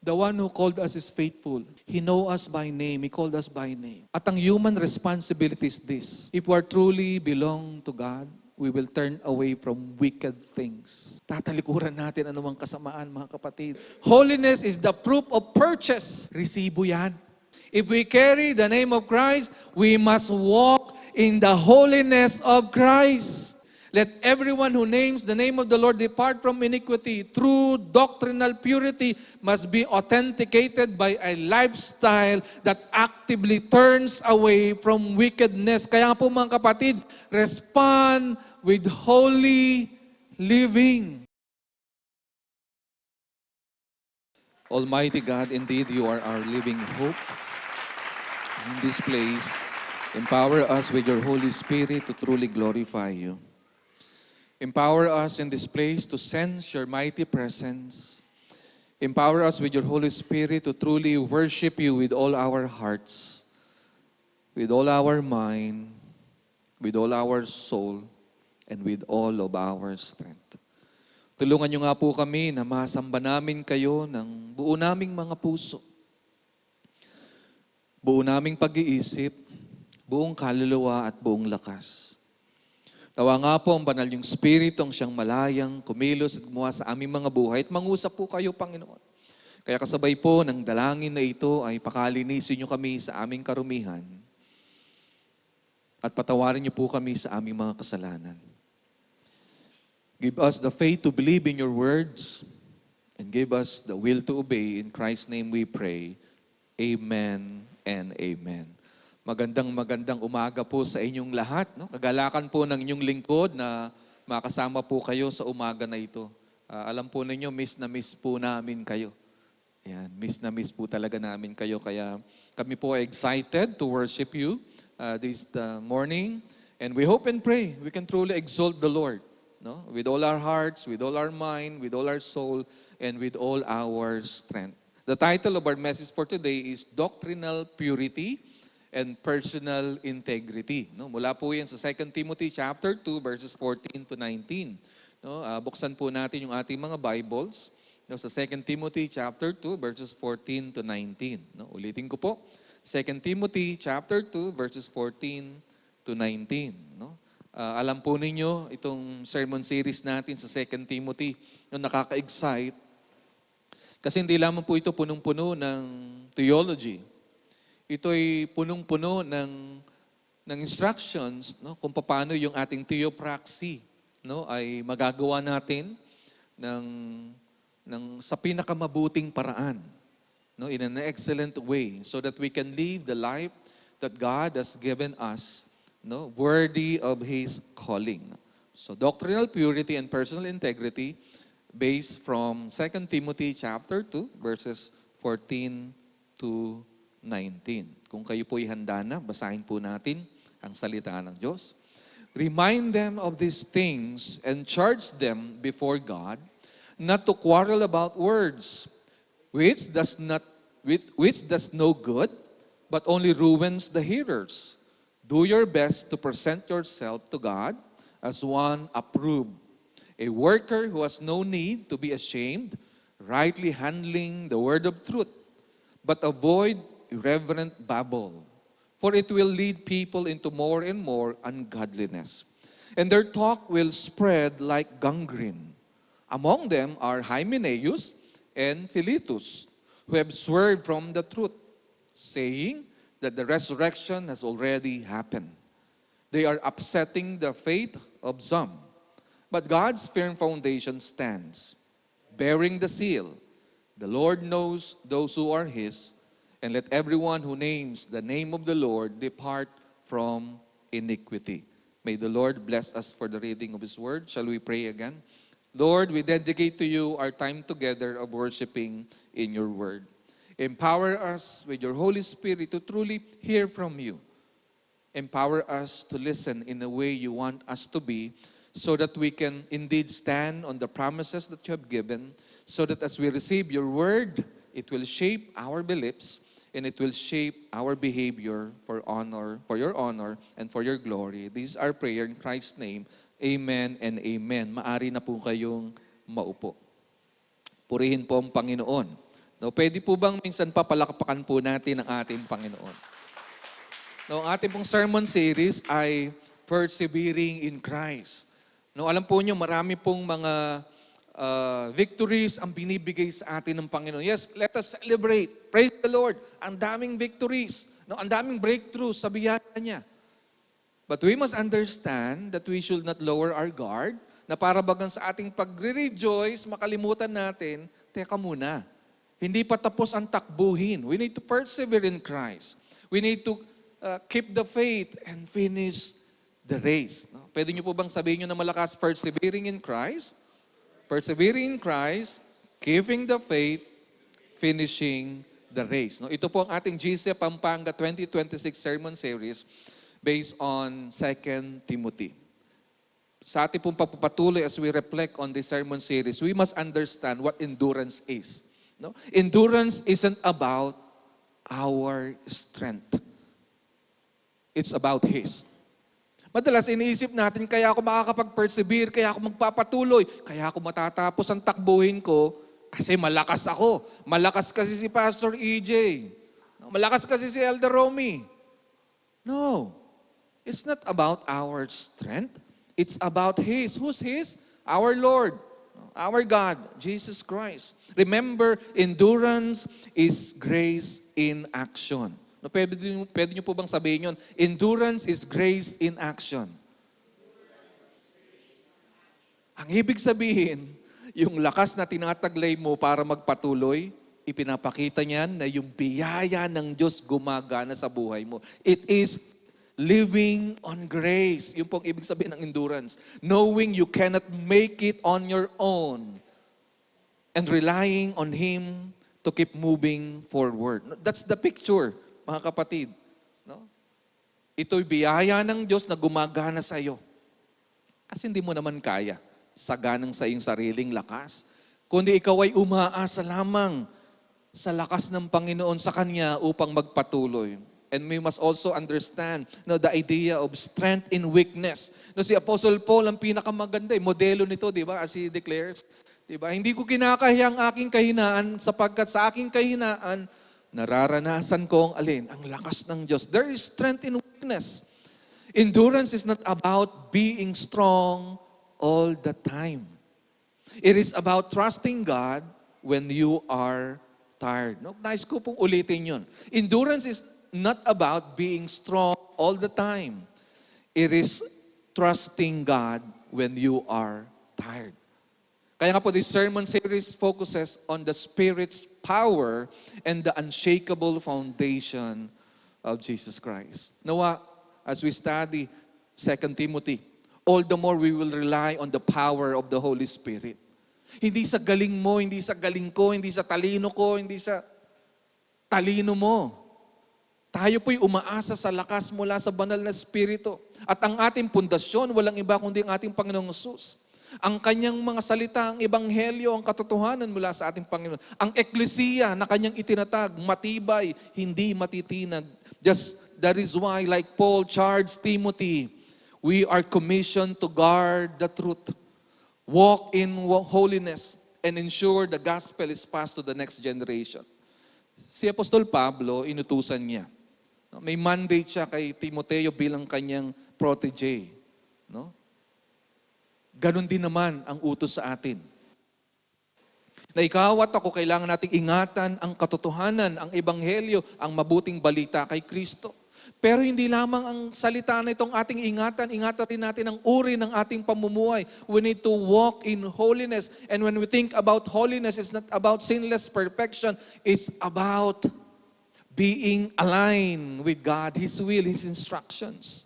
The one who called us is faithful. He knows us by name. He called us by name. At ang human responsibility is this. If we are truly belong to God, we will turn away from wicked things. Tatalikuran natin anumang kasamaan, mga kapatid. Holiness is the proof of purchase. Resibo yan. If we carry the name of Christ, we must walk in the holiness of Christ. Let everyone who names the name of the Lord depart from iniquity. True doctrinal purity must be authenticated by a lifestyle that actively turns away from wickedness. Kaya po mga kapatid, respond with holy living. Almighty God, indeed you are our living hope. In this place, empower us with your Holy Spirit to truly glorify you. Empower us in this place to sense your mighty presence. Empower us with your Holy Spirit to truly worship you with all our hearts, with all our mind, with all our soul, and with all of our strength. Tulungan niyo nga po kami na masamba namin kayo ng buo naming mga puso, buo naming pag-iisip, buong kaluluwa at buong lakas. Nawa nga po ang banal yung Espiritu ang siyang malayang, kumilos at gumawa sa aming mga buhay at mangusap po kayo, Panginoon. Kaya kasabay po ng dalangin na ito ay pakalinisin niyo kami sa aming karumihan at patawarin niyo po kami sa aming mga kasalanan. Give us the faith to believe in your words and give us the will to obey. In Christ's name we pray. Amen and amen. Magandang umaga po sa inyong lahat. No? Kagalakan po ng inyong lingkod na makasama po kayo sa umaga na ito. Alam po ninyo, miss na miss po namin kayo. Ayan, miss na miss po talaga namin kayo. Kaya kami po excited to worship you this morning. And we hope and pray we can truly exalt the Lord. No? With all our hearts, with all our mind, with all our soul, and with all our strength. The title of our message for today is Doctrinal Purity and Personal Integrity. No? Mula po yan sa 2 Timothy chapter 2 verses 14 to 19. No? Buksan po natin yung ating mga Bibles, no? Sa 2 Timothy chapter 2 verses 14 to 19. No? Ulitin ko po, 2 Timothy chapter 2 verses 14 to 19. No? Alam po ninyo, itong sermon series natin sa 2 Timothy, no, nakaka-excite. Kasi hindi lamang po ito punong-puno ng theology. Ito'y punong-puno ng instructions, no, kung paano yung ating theopraxy, no, ay magagawa natin sa pinakamabuting paraan, no, in an excellent way, so that we can live the life that God has given us, no, worthy of His calling. So doctrinal purity and personal integrity based from 2 Timothy chapter 2 verses 14 to 19. Kung kayo po'y handa na, basahin po natin ang salita ng Diyos. Remind them of these things and charge them before God not to quarrel about words, which does no good, but only ruins the hearers. Do your best to present yourself to God as one approved, a worker who has no need to be ashamed, rightly handling the word of truth, but avoid irreverent babble, for it will lead people into more and more ungodliness. And their talk will spread like gangrene. Among them are Hymenaeus and Philetus, who have swerved from the truth, saying that the resurrection has already happened. They are upsetting the faith of some. But God's firm foundation stands, bearing the seal. The Lord knows those who are His, and let everyone who names the name of the Lord depart from iniquity. May the Lord bless us for the reading of His word. Shall we pray again? Lord, we dedicate to you our time together of worshiping in your word. Empower us with your Holy Spirit to truly hear from you. Empower us to listen in the way you want us to be, so that we can indeed stand on the promises that you have given, so that as we receive your word, it will shape our beliefs, and it will shape our behavior for your honor, and for your glory. This is our prayer in Christ's name. Amen and amen. Maari na po kayong maupo. Purihin po ang Panginoon. No, pwede po bang minsan papalakpakan po natin ang ating Panginoon? No, ang ating pong sermon series ay Persevering in Christ. No, alam po niyo, marami pong mga victories ang binibigay sa atin ng Panginoon. Yes, let us celebrate. Praise the Lord. Ang daming victories. No, ang daming breakthroughs sa biyaya niya. But we must understand that we should not lower our guard, na para bagang sa ating pagre-rejoice, makalimutan natin, teka muna, hindi pa tapos ang takbuhin. We need to persevere in Christ. We need to keep the faith and finish the race. No? Pwede niyo po bang sabihin niyo na malakas, persevering in Christ? Persevering in Christ, keeping the faith, finishing the race. No, ito po ang ating GC Pampanga 2026 sermon series based on 2 Timothy. Sa ating pong pagpapatuloy as we reflect on this sermon series, we must understand what endurance is. No? Endurance isn't about our strength. It's about His. Madalas iniisip natin, kaya ako makakapag-persevere, kaya ako magpapatuloy, kaya ako matatapos ang takbuhin ko, kasi malakas ako. Malakas kasi si Pastor EJ. Malakas kasi si Elder Romy. No. It's not about our strength. It's about His. Who's His? Our Lord. Our God, Jesus Christ. Remember, endurance is grace in action. No, pwede niyo po bang sabihin yun? Endurance is grace in action. Ang ibig sabihin, yung lakas na tinataglay mo para magpatuloy, ipinapakita niyan na yung biyaya ng Diyos gumagana sa buhay mo. It is living on grace. Yung pong ibig sabihin ng endurance. Knowing you cannot make it on your own and relying on Him to keep moving forward. That's the picture, mga kapatid. No? Ito'y biyaya ng Diyos na gumagana sa iyo. Kasi hindi mo naman kaya saganang sa iyong sariling lakas. Kundi ikaw ay umaasa lamang sa lakas ng Panginoon sa Kanya upang magpatuloy. And we must also understand the idea of strength in weakness. Si Apostle Paul ang pinakamaganda, modelo nito, di ba? As he declares, di ba? Hindi ko kinakahiya ang aking kahinaan sapagkat sa aking kahinaan, nararanasan ko ang alin? Ang lakas ng Diyos. There is strength in weakness. Endurance is not about being strong all the time. It is about trusting God when you are tired. No? Nice ko pong ulitin yun. Endurance is not about being strong all the time. It is trusting God when you are tired. Kaya nga po, this sermon series focuses on the Spirit's power and the unshakable foundation of Jesus Christ. Nawa, as we study 2 Timothy, all the more we will rely on the power of the Holy Spirit. Hindi sa galing mo, hindi sa galing ko, hindi sa talino ko, hindi sa talino mo. Tayo po'y umaasa sa lakas mula sa banal na Espiritu. At ang ating pundasyon, walang iba kundi ang ating Panginoong Hesus. Ang kanyang mga salita, ang ebanghelyo, ang katotohanan mula sa ating Panginoon. Ang eklesiya na kanyang itinatag, matibay, hindi matitinag. That is why, like Paul charged Timothy, we are commissioned to guard the truth, walk in holiness, and ensure the gospel is passed to the next generation. Si Apostol Pablo, inutusan niya. May mandate siya kay Timoteo bilang kanyang protege. No? Ganon din naman ang utos sa atin. Na ikaw at ako kailangan nating ingatan ang katotohanan, ang ebanghelyo, ang mabuting balita kay Kristo. Pero hindi lamang ang salita na itong ating ingatan rin natin ang uri ng ating pamumuhay. We need to walk in holiness. And when we think about holiness, it's not about sinless perfection. It's about being aligned with God, His will, His instructions.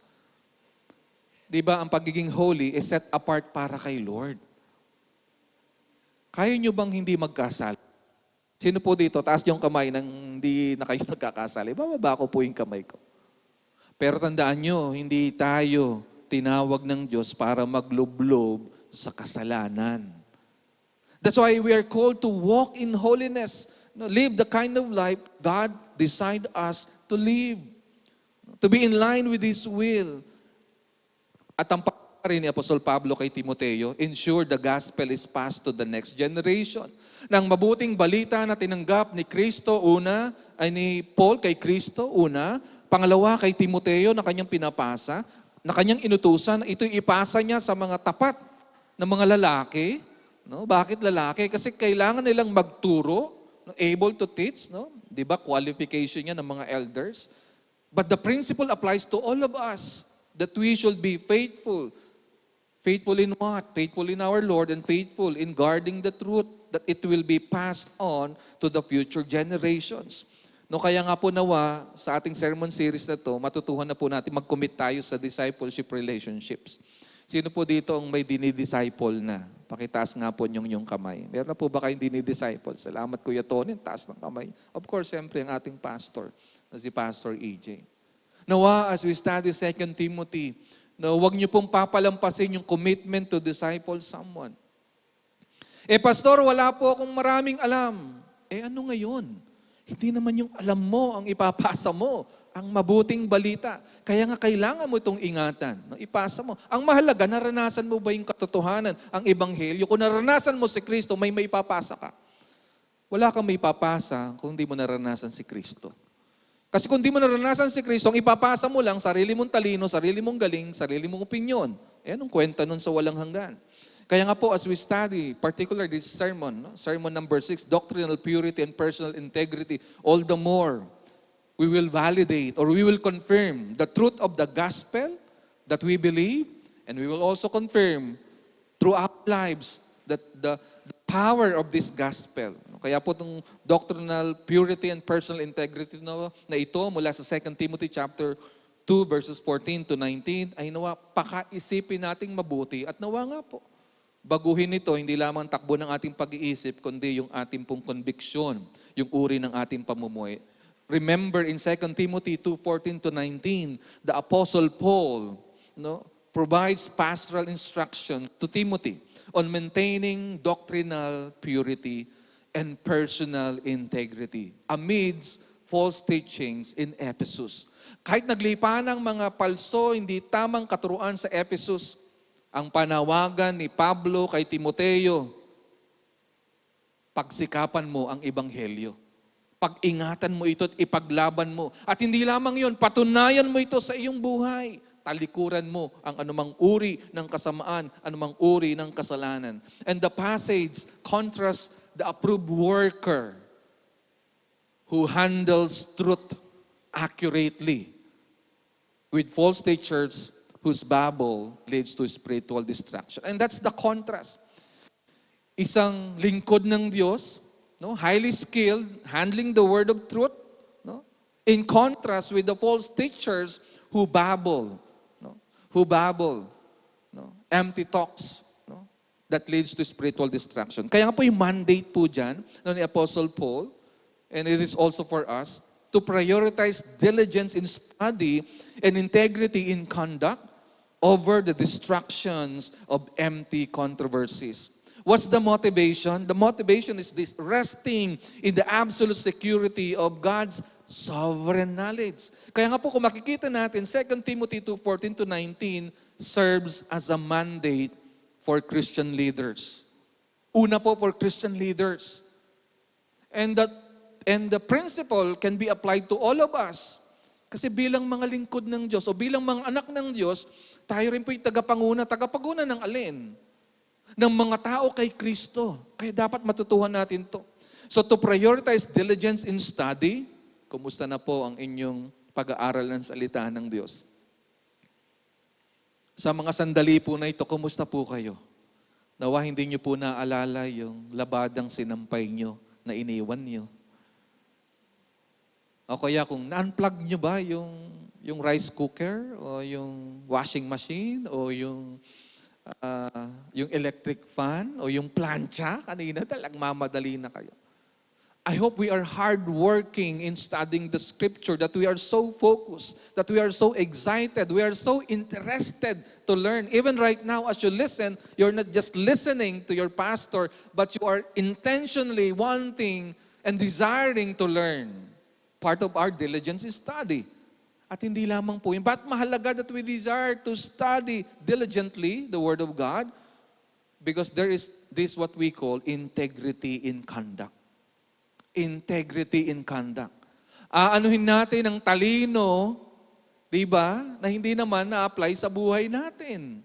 Diba, ang pagiging holy is set apart para kay Lord. Kaya nyo bang hindi magkasala? Sino po dito? Taas yung kamay nang hindi na kayo nagkakasala. Bababa ko po yung kamay ko. Pero tandaan nyo, hindi tayo tinawag ng Diyos para maglublob sa kasalanan. That's why we are called to walk in holiness. Live the kind of life God designed us to live. To be in line with His will. At ang pa rin ni Apostol Pablo kay Timoteo, ensure the gospel is passed to the next generation. Nang mabuting balita na tinanggap ni Kristo, ni Paul kay Kristo, pangalawa kay Timoteo na kanyang pinapasa, na kanyang inutusan, ito'y ipasa niya sa mga tapat na mga lalaki. No? Bakit lalaki? Kasi kailangan nilang magturo, no? Able to teach, no? 'Di ba? Qualification niya ng mga elders. But the principle applies to all of us, that we should be faithful. Faithful in what? Faithful in our Lord and faithful in guarding the truth, that it will be passed on to the future generations. No, kaya nga po nawa, sa ating sermon series na to, matutuhan na po natin mag-commit tayo sa discipleship relationships. Sino po dito ang may dinidisciple na? Pakitaas nga po yung kamay. Meron na po ba kayong dinidisciple? Salamat Kuya Tony, taas ng kamay. Of course, siyempre ang ating pastor, na si Pastor EJ. Nawa, as we study 2 Timothy, huwag niyo pong papalampasin yung commitment to disciple someone. Pastor, wala po akong maraming alam. Ano ngayon? Hindi naman yung alam mo ang ipapasa mo, ang mabuting balita. Kaya nga kailangan mo itong ingatan. Ipasa mo. Ang mahalaga, naranasan mo ba yung katotohanan, ang ebanghelyo? Kung naranasan mo si Kristo, may maipapasa ka. Wala kang maipapasa kung hindi mo naranasan si Kristo. Kasi kung hindi mo naranasan si Kristo, ang ipapasa mo lang, sarili mong talino, sarili mong galing, sarili mong opinyon. Anong kwenta nun sa walang hanggan? Kaya nga po, as we study, particularly this sermon, sermon number 6, doctrinal purity and personal integrity, all the more, we will validate or we will confirm the truth of the gospel that we believe, and we will also confirm through our lives that the power of this gospel. Kaya po itong doctrinal purity and personal integrity na ito mula sa 2 Timothy chapter 2 verses 14 to 19 ay nawa pakaisipin nating mabuti at nawa nga po baguhin ito hindi lamang takbo ng ating pag-iisip kundi yung ating pong conviction, yung uri ng ating pamumuhay. Remember in 2 Timothy 2:14 to 19, the Apostle Paul provides pastoral instruction to Timothy on maintaining doctrinal purity and personal integrity amidst false teachings in Ephesus. Kahit naglipa ng mga palso, hindi tamang katuruan sa Ephesus, ang panawagan ni Pablo kay Timoteo, pagsikapan mo ang ebanghelyo. Pag-ingatan mo ito at ipaglaban mo. At hindi lamang yun, patunayan mo ito sa iyong buhay. Talikuran mo ang anumang uri ng kasamaan, anumang uri ng kasalanan. And the passage contrasts the approved worker who handles truth accurately with false teachers whose babble leads to spiritual destruction. And that's the contrast. Isang lingkod ng Diyos, highly skilled, handling the word of truth, in contrast with the false teachers who babble, empty talks, that leads to spiritual destruction. Kaya nga po yung mandate po dyan ni Apostle Paul, and it is also for us, to prioritize diligence in study and integrity in conduct over the distractions of empty controversies. What's the motivation? The motivation is this, resting in the absolute security of God's sovereign knowledge. Kaya nga po kung makikita natin, 2 Timothy 2:14 to 19 serves as a mandate for Christian leaders. Una po for Christian leaders. And the principle can be applied to all of us. Kasi bilang mga lingkod ng Diyos o bilang mga anak ng Diyos, tayo rin po yung tagapaguna ng alin? Ng mga tao kay Kristo. Kaya dapat matutuhan natin to. So to prioritize diligence in study, kumusta na po ang inyong pag-aaral ng salita ng Diyos? Sa mga sandali po na ito, kumusta po kayo? Nawa hindi nyo po naalala yung labadang sinampay nyo na iniwan nyo. O kaya kung na-unplug nyo ba yung rice cooker o yung washing machine o yung electric fan o yung plancha, kanina talagang mamadali na kayo. I hope we are hardworking in studying the scripture, that we are so focused, that we are so excited, we are so interested to learn. Even right now, as you listen, you're not just listening to your pastor, but you are intentionally wanting and desiring to learn. Part of our diligence is study. At hindi lamang po yun. But mahalaga that we desire to study diligently the Word of God because there is this what we call integrity in conduct. Integrity in conduct. Aanuhin natin ang talino, di ba, na hindi naman na-apply sa buhay natin.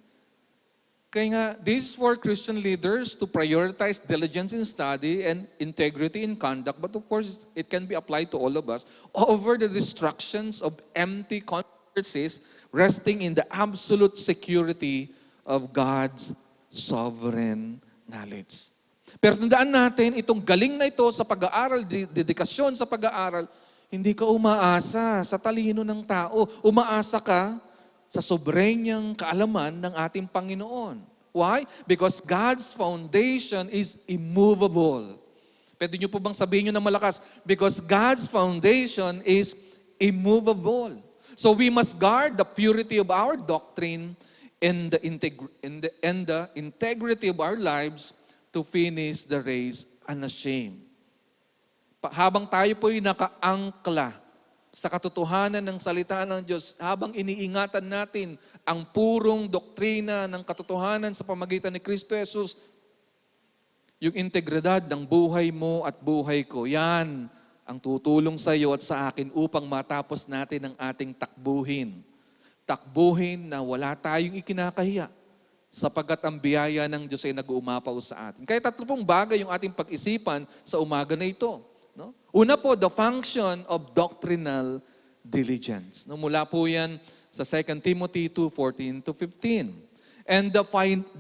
Kaya nga, this is for Christian leaders to prioritize diligence in study and integrity in conduct. But of course, it can be applied to all of us over the distractions of empty controversies resting in the absolute security of God's sovereign knowledge. Pero tandaan natin, itong galing na ito sa pag-aaral, dedikasyon sa pag-aaral, hindi ka umaasa sa talino ng tao. Umaasa ka sa sobranyang kaalaman ng ating Panginoon. Why? Because God's foundation is immovable. Pwede nyo po bang sabihin nyo na malakas? Because God's foundation is immovable. So we must guard the purity of our doctrine and the integrity of our lives to finish the race unashamed. Habang tayo po'y nakaangkla sa katotohanan ng salita ng Diyos, habang iniingatan natin ang purong doktrina ng katotohanan sa pamagitan ni Kristo Jesus, yung integridad ng buhay mo at buhay ko, yan ang tutulong sa iyo at sa akin upang matapos natin ang ating takbuhin. Takbuhin na wala tayong ikinakahiya sapagkat ang biyaya ng Diyos ay nag-uumapaw sa atin. Kaya 3 bagay yung ating pag-isipan sa umaga na ito. No? Una po, the function of doctrinal diligence. No, mula po yan sa 2 Timothy 2:14-15. And the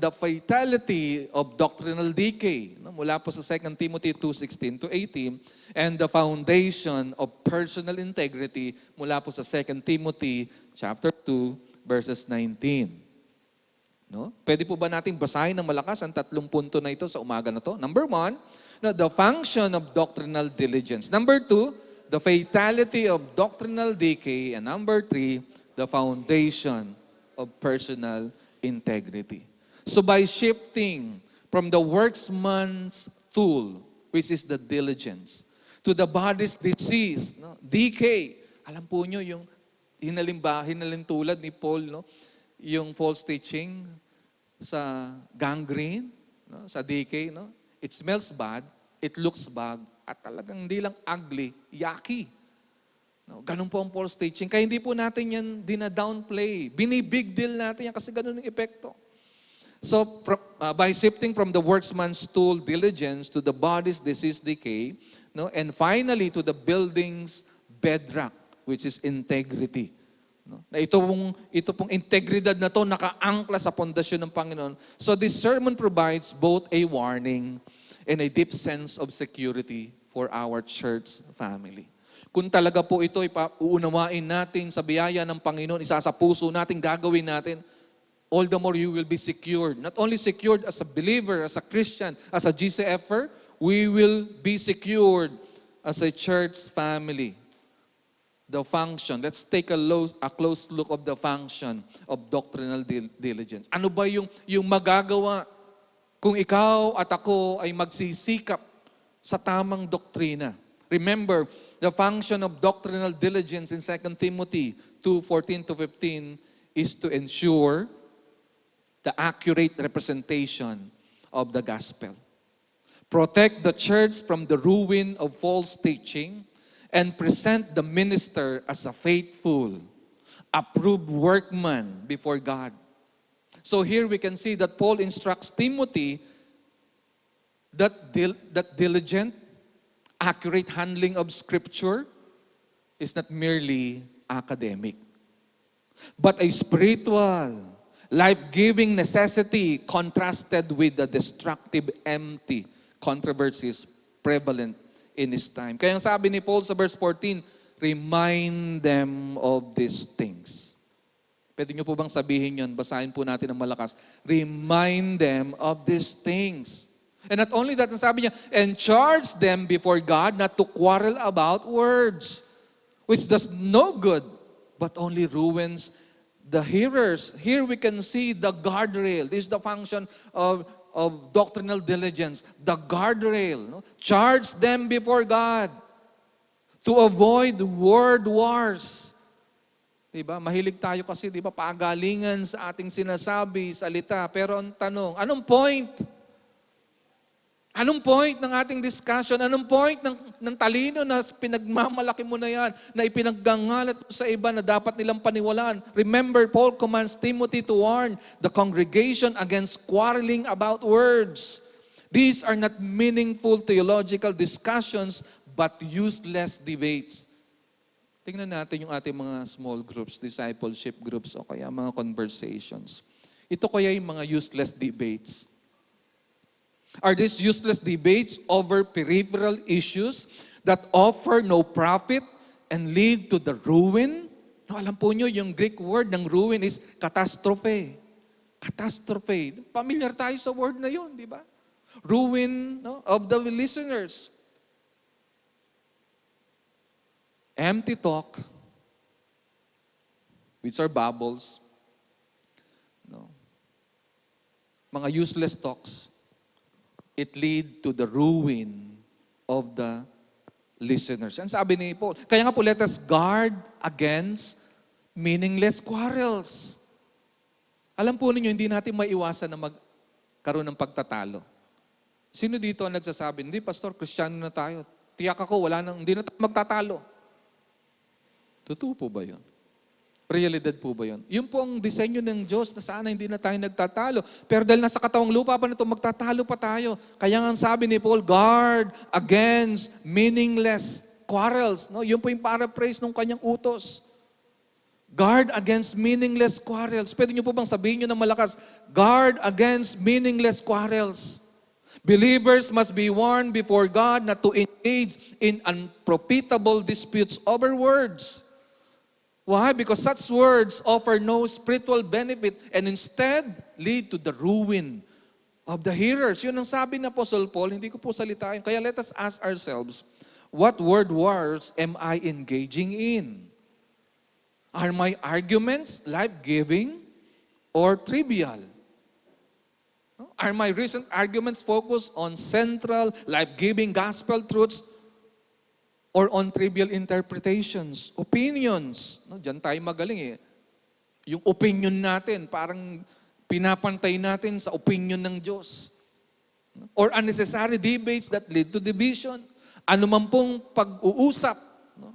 fatality of doctrinal decay. No, mula po sa 2 Timothy 2:16-18. And the foundation of personal integrity mula po sa 2 Timothy chapter 2, verses 19. No? Pwede po ba nating basahin ng malakas ang 3 punto na ito sa umaga na to? Number 1, the function of doctrinal diligence. Number 2, the fatality of doctrinal decay. And number 3, the foundation of personal integrity. So by shifting from the workman's tool, which is the diligence, to the body's disease, no? Decay. Alam po nyo yung hinalim tulad ni Paul, no? Yung false teaching sa gangrene, no? Sa decay, no? It smells bad, it looks bad, at talagang hindi lang ugly, yucky. No, ganun po ang false teaching. Kaya hindi po natin yan dina-downplay. Binibig deal natin yan kasi ganun ang epekto. So, by shifting from the workman's tool, diligence, to the body's disease, decay, no, and finally to the building's bedrock, which is integrity. No? Na ito pong integridad na to nakaangkla sa pundasyon ng Panginoon. So this sermon provides both a warning and a deep sense of security for our church family. Kung talaga po ito uunawain natin sa biyaya ng Panginoon, isa sa puso natin, gagawin natin, all the more you will be secured. Not only secured as a believer, as a Christian, as a GCFer, we will be secured as a church family. The function. Let's take a close look of the function of doctrinal diligence. Ano ba yung magagawa kung ikaw at ako ay magsisikap sa tamang doktrina? Remember, the function of doctrinal diligence in 2 Timothy 2:14-15 is to ensure the accurate representation of the gospel. Protect the church from the ruin of false teaching and present the minister as a faithful, approved workman before God. So here we can see that Paul instructs Timothy that diligent, accurate handling of Scripture is not merely academic, but a spiritual, life-giving necessity contrasted with the destructive, empty controversies prevalent in his time. Kaya ang sabi ni Paul sa verse 14, remind them of these things. Pwede nyo po bang sabihin yun? Basahin po natin ng malakas. Remind them of these things. And not only that, sabi niya, and charge them before God not to quarrel about words, which does no good, but only ruins the hearers. Here we can see the guardrail. This is the function of doctrinal diligence. The guardrail. No? Charge them before God to avoid word wars. Diba? Mahilig tayo kasi, diba, pagalingan sa ating sinasabi, salita. Pero ang tanong, anong point? Anong point ng ating discussion? Anong point ng talino na pinagmamalaki mo na yan, na ipinaggangalat mo sa iba na dapat nilang paniwalaan? Remember, Paul commands Timothy to warn the congregation against quarreling about words. These are not meaningful theological discussions, but useless debates. Tingnan natin yung ating mga small groups, discipleship groups, o kaya mga conversations. Ito kaya yung mga useless debates. Are these useless debates over peripheral issues that offer no profit and lead to the ruin? No, alam po nyo, yung Greek word ng ruin is catastrophe. Catastrophe. Familiar tayo sa word na yun, di ba? Ruin, no, of the listeners. Empty talk, which are babbles, no? Mga useless talks, it lead to the ruin of the listeners. Ang sabi ni Paul, kaya nga po, let us guard against meaningless quarrels. Alam po ninyo, hindi natin maiwasan na magkaroon ng pagtatalo. Sino dito ang nagsasabi, hindi, Pastor, Kristiyano na tayo. Tiyak ako, hindi na tayo magtatalo. Totoo po ba yun? Realidad po ba yun? Yun po ang disenyo ng Diyos na sana hindi na tayo nagtatalo. Pero dahil nasa katawang lupa pa nito, magtatalo pa tayo. Kaya nga sabi ni Paul, guard against meaningless quarrels. No? Yun po yung paraphrase ng kanyang utos. Guard against meaningless quarrels. Pwede nyo po bang sabihin nyo ng malakas, guard against meaningless quarrels. Believers must be warned before God not to engage in unprofitable disputes over words. Why? Because such words offer no spiritual benefit and instead lead to the ruin of the hearers. Yun ang sabi ng Apostle Paul, hindi ko po salitain. Kaya let us ask ourselves, what word wars am I engaging in? Are my arguments life-giving or trivial? Are my recent arguments focused on central, life-giving gospel truths or on trivial interpretations, opinions? No, diyan tayo magaling eh. Yung opinion natin, parang pinapantay natin sa opinion ng Diyos. Or unnecessary debates that lead to division. Ano man pong pag-uusap. No?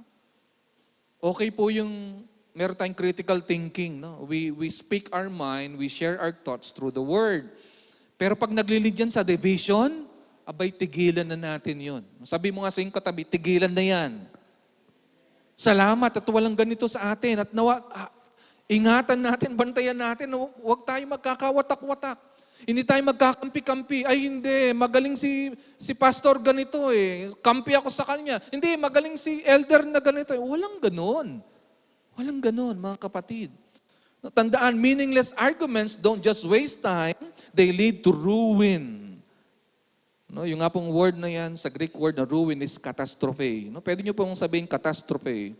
Okay po yung meron tayong critical thinking. No? We speak our mind, we share our thoughts through the Word. Pero pag naglilid yan sa division, abay, tigilan na natin yun. Sabi mo nga sa iyong katabi, tigilan na yan. Salamat at walang ganito sa atin. At ingatan natin, bantayan natin, huwag tayo magkakawatak-watak. Hindi tayo magkakampi-kampi. Ay hindi, magaling si pastor ganito eh. Kampi ako sa kanya. Hindi, magaling si elder na ganito. Walang ganon. Walang ganon, mga kapatid. Tandaan, meaningless arguments don't just waste time, they lead to ruin. No, yung nga pong word na yan, sa Greek word na ruin is catastrophe. No, pwede nyo pong sabihin catastrophe.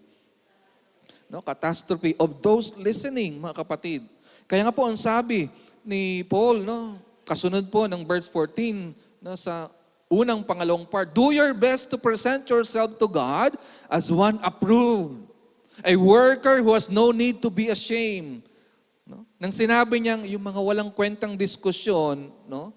No, catastrophe of those listening, mga kapatid. Kaya nga po ang sabi ni Paul, no, kasunod po ng verse 14, no, sa unang pangalawang part, do your best to present yourself to God as one approved, a worker who has no need to be ashamed. No? Nang sinabi niyang yung mga walang kwentang diskusyon, no,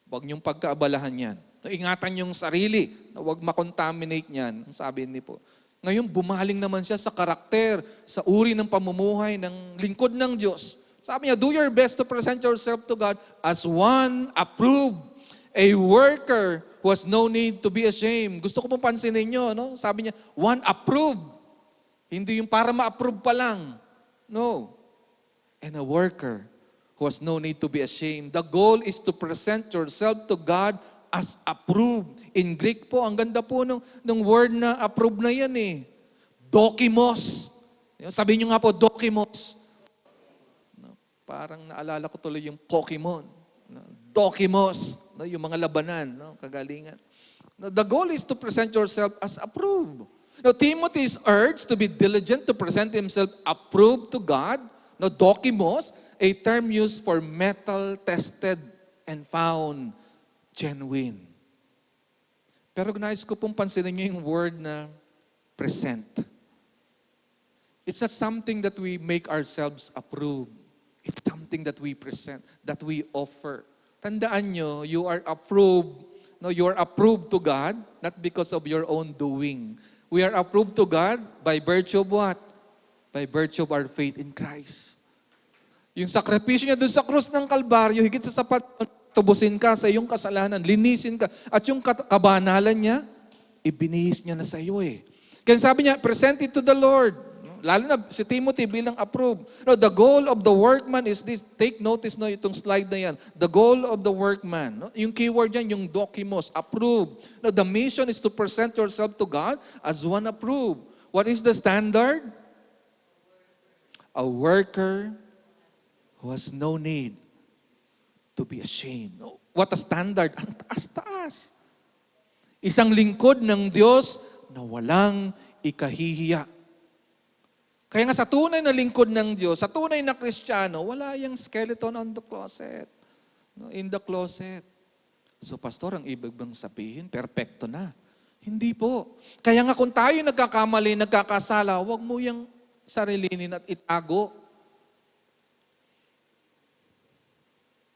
huwag niyong pagkaabalahan yan. Ingatan yung sarili na huwag makontaminate niyan, sabi ni po. Ngayon, bumaling naman siya sa karakter, sa uri ng pamumuhay ng lingkod ng Diyos. Sabi niya, do your best to present yourself to God as one approved, a worker who has no need to be ashamed. Gusto ko pong pansinin niyo, no? Sabi niya, one approved. Hindi yung para ma-approve pa lang. No. And a worker who has no need to be ashamed. The goal is to present yourself to God as approved. In Greek po, ang ganda po ng word na approved na yan eh. Dokimos. Sabihin nyo nga po, dokimos. No, parang naalala ko tuloy yung Pokemon. No, dokimos. No, yung mga labanan, no, kagalingan. No, the goal is to present yourself as approved. Now, Timothy is urged to be diligent to present himself approved to God. No, dokimos, a term used for metal tested and found genuine. Pero nais ko pong pansinin niyo yung word na present. It's not something that we make ourselves approve. It's something that we present, that we offer. Tandaan nyo, you are approved. No, you are approved to God, not because of your own doing. We are approved to God by virtue of what? By virtue of our faith in Christ. Yung sakripisyo niya doon sa krus ng Kalbaryo, higit sa sapat, tubusin ka sa iyong kasalanan, linisin ka. At yung kabanalan niya, ibinihis niya na sa iyo eh. Kaya sabi niya, present it to the Lord. Lalo na si Timothy bilang approved. No, the goal of the workman is this. Take notice no, itong slide na yan. The goal of the workman. No, yung keyword yan, yung dokimos, approved. No, the mission is to present yourself to God as one approved. What is the standard? A worker who has no need to be ashamed. No, what a standard. Ang taas-taas. Isang lingkod ng Diyos na walang ikahihiya. Kaya nga sa tunay na lingkod ng Diyos, sa tunay na Kristiyano, wala yung skeleton on the closet. No, in the closet. So pastor, ang ibig bang sabihin, perpekto na. Hindi po. Kaya nga kung tayo nagkakamali, nagkakasala, huwag mo yung sarilinin at itago.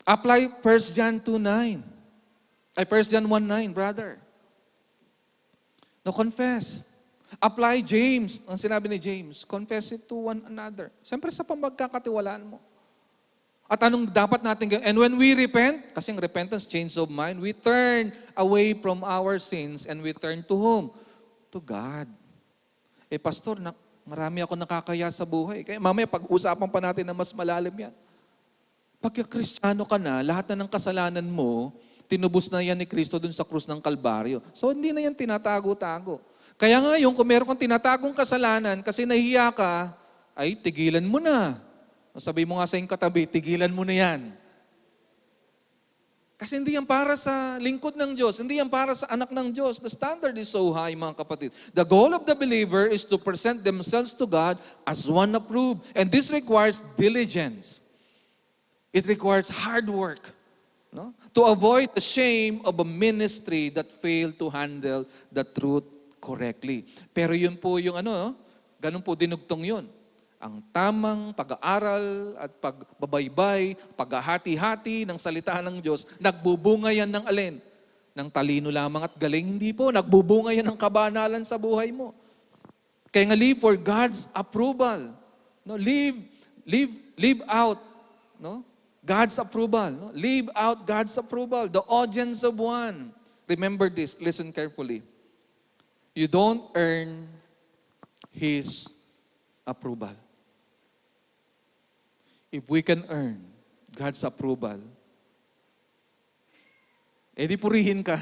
Apply 1 John 2:9. Ay, 1 John 1:9, brother. No, confess. Apply James, ang sinabi ni James, confess it to one another. Siyempre sa pamagkakatiwalaan mo. At anong dapat natin gawin? And when we repent, kasi repentance, change of mind, we turn away from our sins and we turn to whom? To God. Pastor, marami ako nakakaya sa buhay. Kaya mamaya pag-usapan pa natin na mas malalim yan. Pagka Kristiyano ka na, lahat na ng kasalanan mo, tinubos na yan ni Kristo dun sa krus ng Kalbaryo. So hindi na yan tinatago-tago. Kaya ngayon, kung meron kang tinatagong kasalanan kasi nahiya ka, ay tigilan mo na. Sabi mo nga sa iyong katabi, tigilan mo na yan. Kasi hindi yan para sa lingkod ng Diyos, hindi yan para sa anak ng Diyos. The standard is so high, mga kapatid. The goal of the believer is to present themselves to God as one approved. And this requires diligence. It requires hard work. No? To avoid the shame of a ministry that failed to handle the truth correctly. Pero yun po yung ganun po dinugtong yun. Ang tamang pag-aaral at pagbabaybay, paghahati-hati ng salita ng Diyos, nagbubunga yan ng alin? Ng talino lamang at galing? Hindi po, nagbubunga yan ng kabanalan sa buhay mo. Kaya nga live for God's approval. No, live out, no? God's approval. No? Live out God's approval. The audience of one. Remember this, listen carefully. You don't earn His approval. If we can earn God's approval, di purihin ka.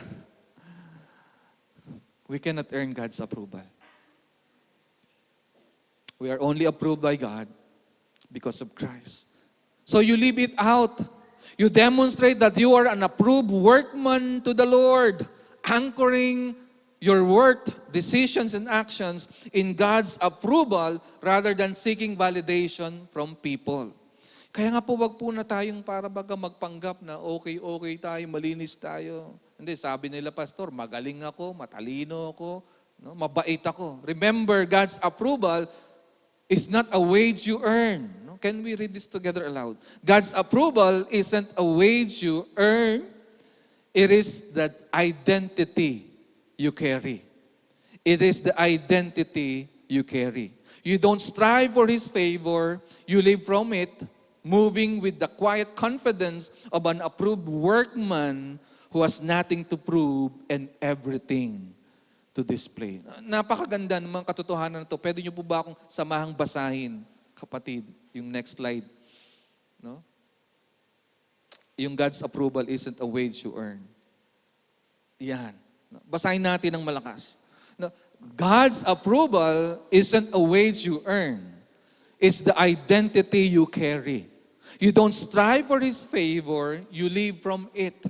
We cannot earn God's approval. We are only approved by God because of Christ. So you live it out. You demonstrate that you are an approved workman to the Lord, anchoring your work, decisions, and actions in God's approval rather than seeking validation from people. Kaya nga po, wag po na tayong para baga magpanggap na okay tayo, malinis tayo. Hindi, sabi nila, Pastor, magaling ako, matalino ako, no? Mabait ako. Remember, God's approval is not a wage you earn. No? Can we read this together aloud? God's approval isn't a wage you earn. It is that identity you carry. It is the identity you carry. You don't strive for His favor. You live from it, moving with the quiet confidence of an approved workman who has nothing to prove and everything to display. Napakaganda ng mga katotohanan na ito. Pwede niyo po ba akong samahang basahin, kapatid? Yung next slide. No? Yung God's approval isn't a wage you earn. Yan. Basahin natin ng malakas. No, God's approval isn't a wage you earn. It's the identity you carry. You don't strive for His favor, you live from it.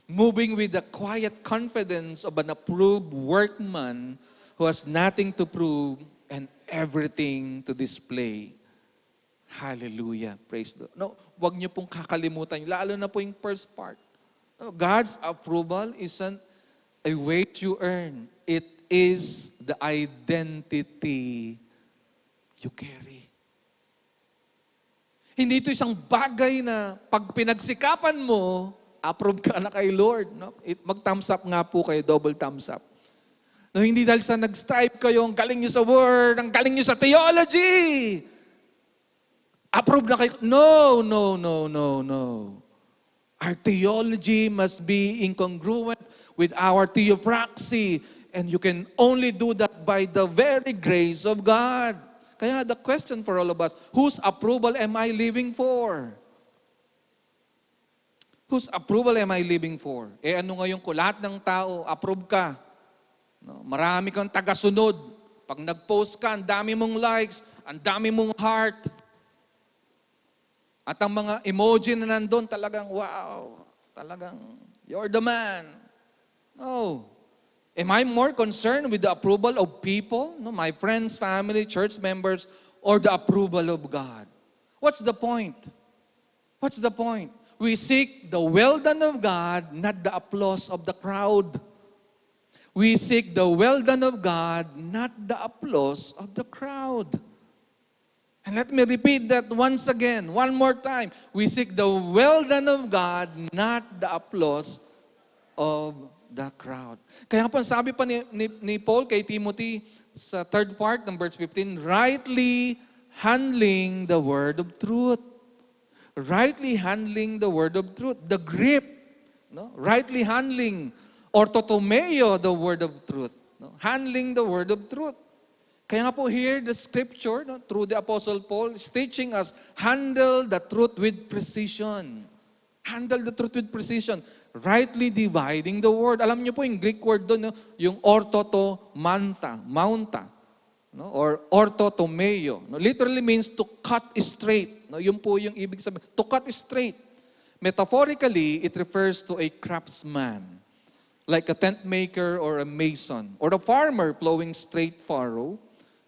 Moving with the quiet confidence of an approved workman who has nothing to prove and everything to display. Hallelujah. Praise the Lord. No, wag niyo pong kakalimutan, lalo na po yung first part. No, God's approval isn't a wage you earn. It is the identity you carry. Hindi ito isang bagay na pag pinagsikapan mo, approve ka na kay Lord. No? Mag-thumbs up nga po kayo, double thumbs up. No, hindi dahil sa nag-strive kayo, ang galing nyo sa word, ang galing nyo sa theology. Approve na kayo. No, no, no, no, no. Our theology must be incongruent with our theopraxy. And you can only do that by the very grace of God. Kaya the question for all of us, whose approval am I living for? Whose approval am I living for? Ano ngayon ko, lahat ng tao, approve ka. No, marami kang tagasunod. Pag nag-post ka, ang dami mong likes, ang dami mong heart. At ang mga emoji na nandun, talagang, wow, talagang, you're the man. No. Am I more concerned with the approval of people, no, my friends, family, church members, or the approval of God? What's the point? What's the point? We seek the well done of God, not the applause of the crowd. We seek the well done of God, not the applause of the crowd. And let me repeat that once again, one more time. We seek the well done of God, not the applause of the crowd. Kaya po, sabi pa ni Paul kay Timothy sa third part ng verse 15, rightly handling the word of truth. Rightly handling the word of truth. The grip. No? Rightly handling or totomeo the word of truth. No? Handling the word of truth. Kaya nga po here, the scripture, no, through the Apostle Paul, is teaching us, handle the truth with precision. Handle the truth with precision. Rightly dividing the word. Alam niyo po yung Greek word doon, no, yung orthotomanta, mounta, no, or orthotomeo. No, literally means to cut straight. No, yun po yung ibig sabihin. To cut straight. Metaphorically, it refers to a craftsman, like a tent maker or a mason, or a farmer plowing straight furrow,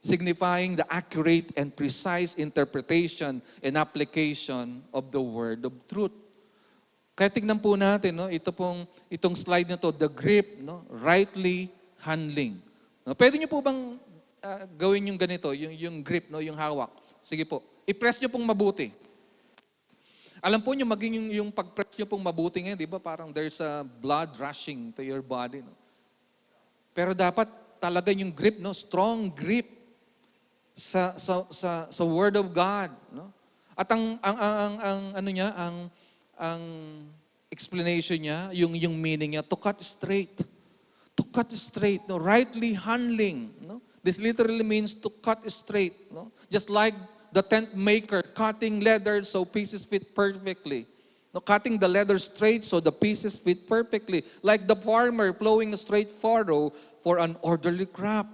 signifying the accurate and precise interpretation and application of the word of truth. Kaya tignan po natin, no, itong slide na to, the grip, no, rightly handling. No, pwede niyo po bang gawin yung ganito, yung grip, no, yung hawak? Sige po, i-press niyo pong mabuti. Alam po niyo, maging yung pag-press niyo pong mabuti ngayon, di ba, parang there's a blood rushing to your body. No? Pero dapat talaga yung grip, no, strong grip sa Word of God. No? At ang ano niya, ang explanation niya, yung meaning niya, to cut straight. To cut straight, no? Rightly handling. No? This literally means to cut straight. No? Just like the tent maker cutting leather so pieces fit perfectly. No, cutting the leather straight so the pieces fit perfectly. Like the farmer plowing a straight furrow for an orderly crop.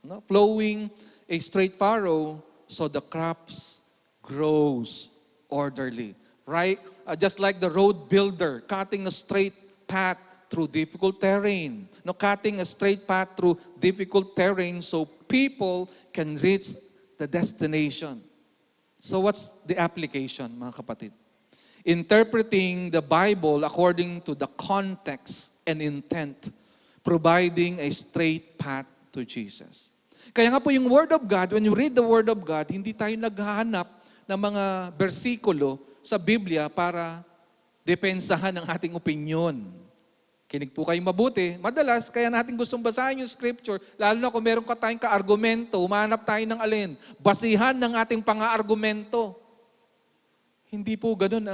No, plowing a straight furrow so the crops grows orderly. Right? Just like the road builder cutting a straight path through difficult terrain. No, cutting a straight path through difficult terrain so people can reach the destination. So what's the application, mga kapatid? Interpreting the Bible according to the context and intent, providing a straight path to Jesus. Kaya nga po yung Word of God, when you read the Word of God, hindi tayo naghahanap ng mga bersikulo sa Biblia para depensahan ang ating opinion. Kinig po kayong mabuti. Madalas, kaya natin gustong basahin yung scripture, lalo na kung meron ka tayong ka-argumento, umanap tayo ng alin? Basihan ng ating pang-argumento. Hindi po ganun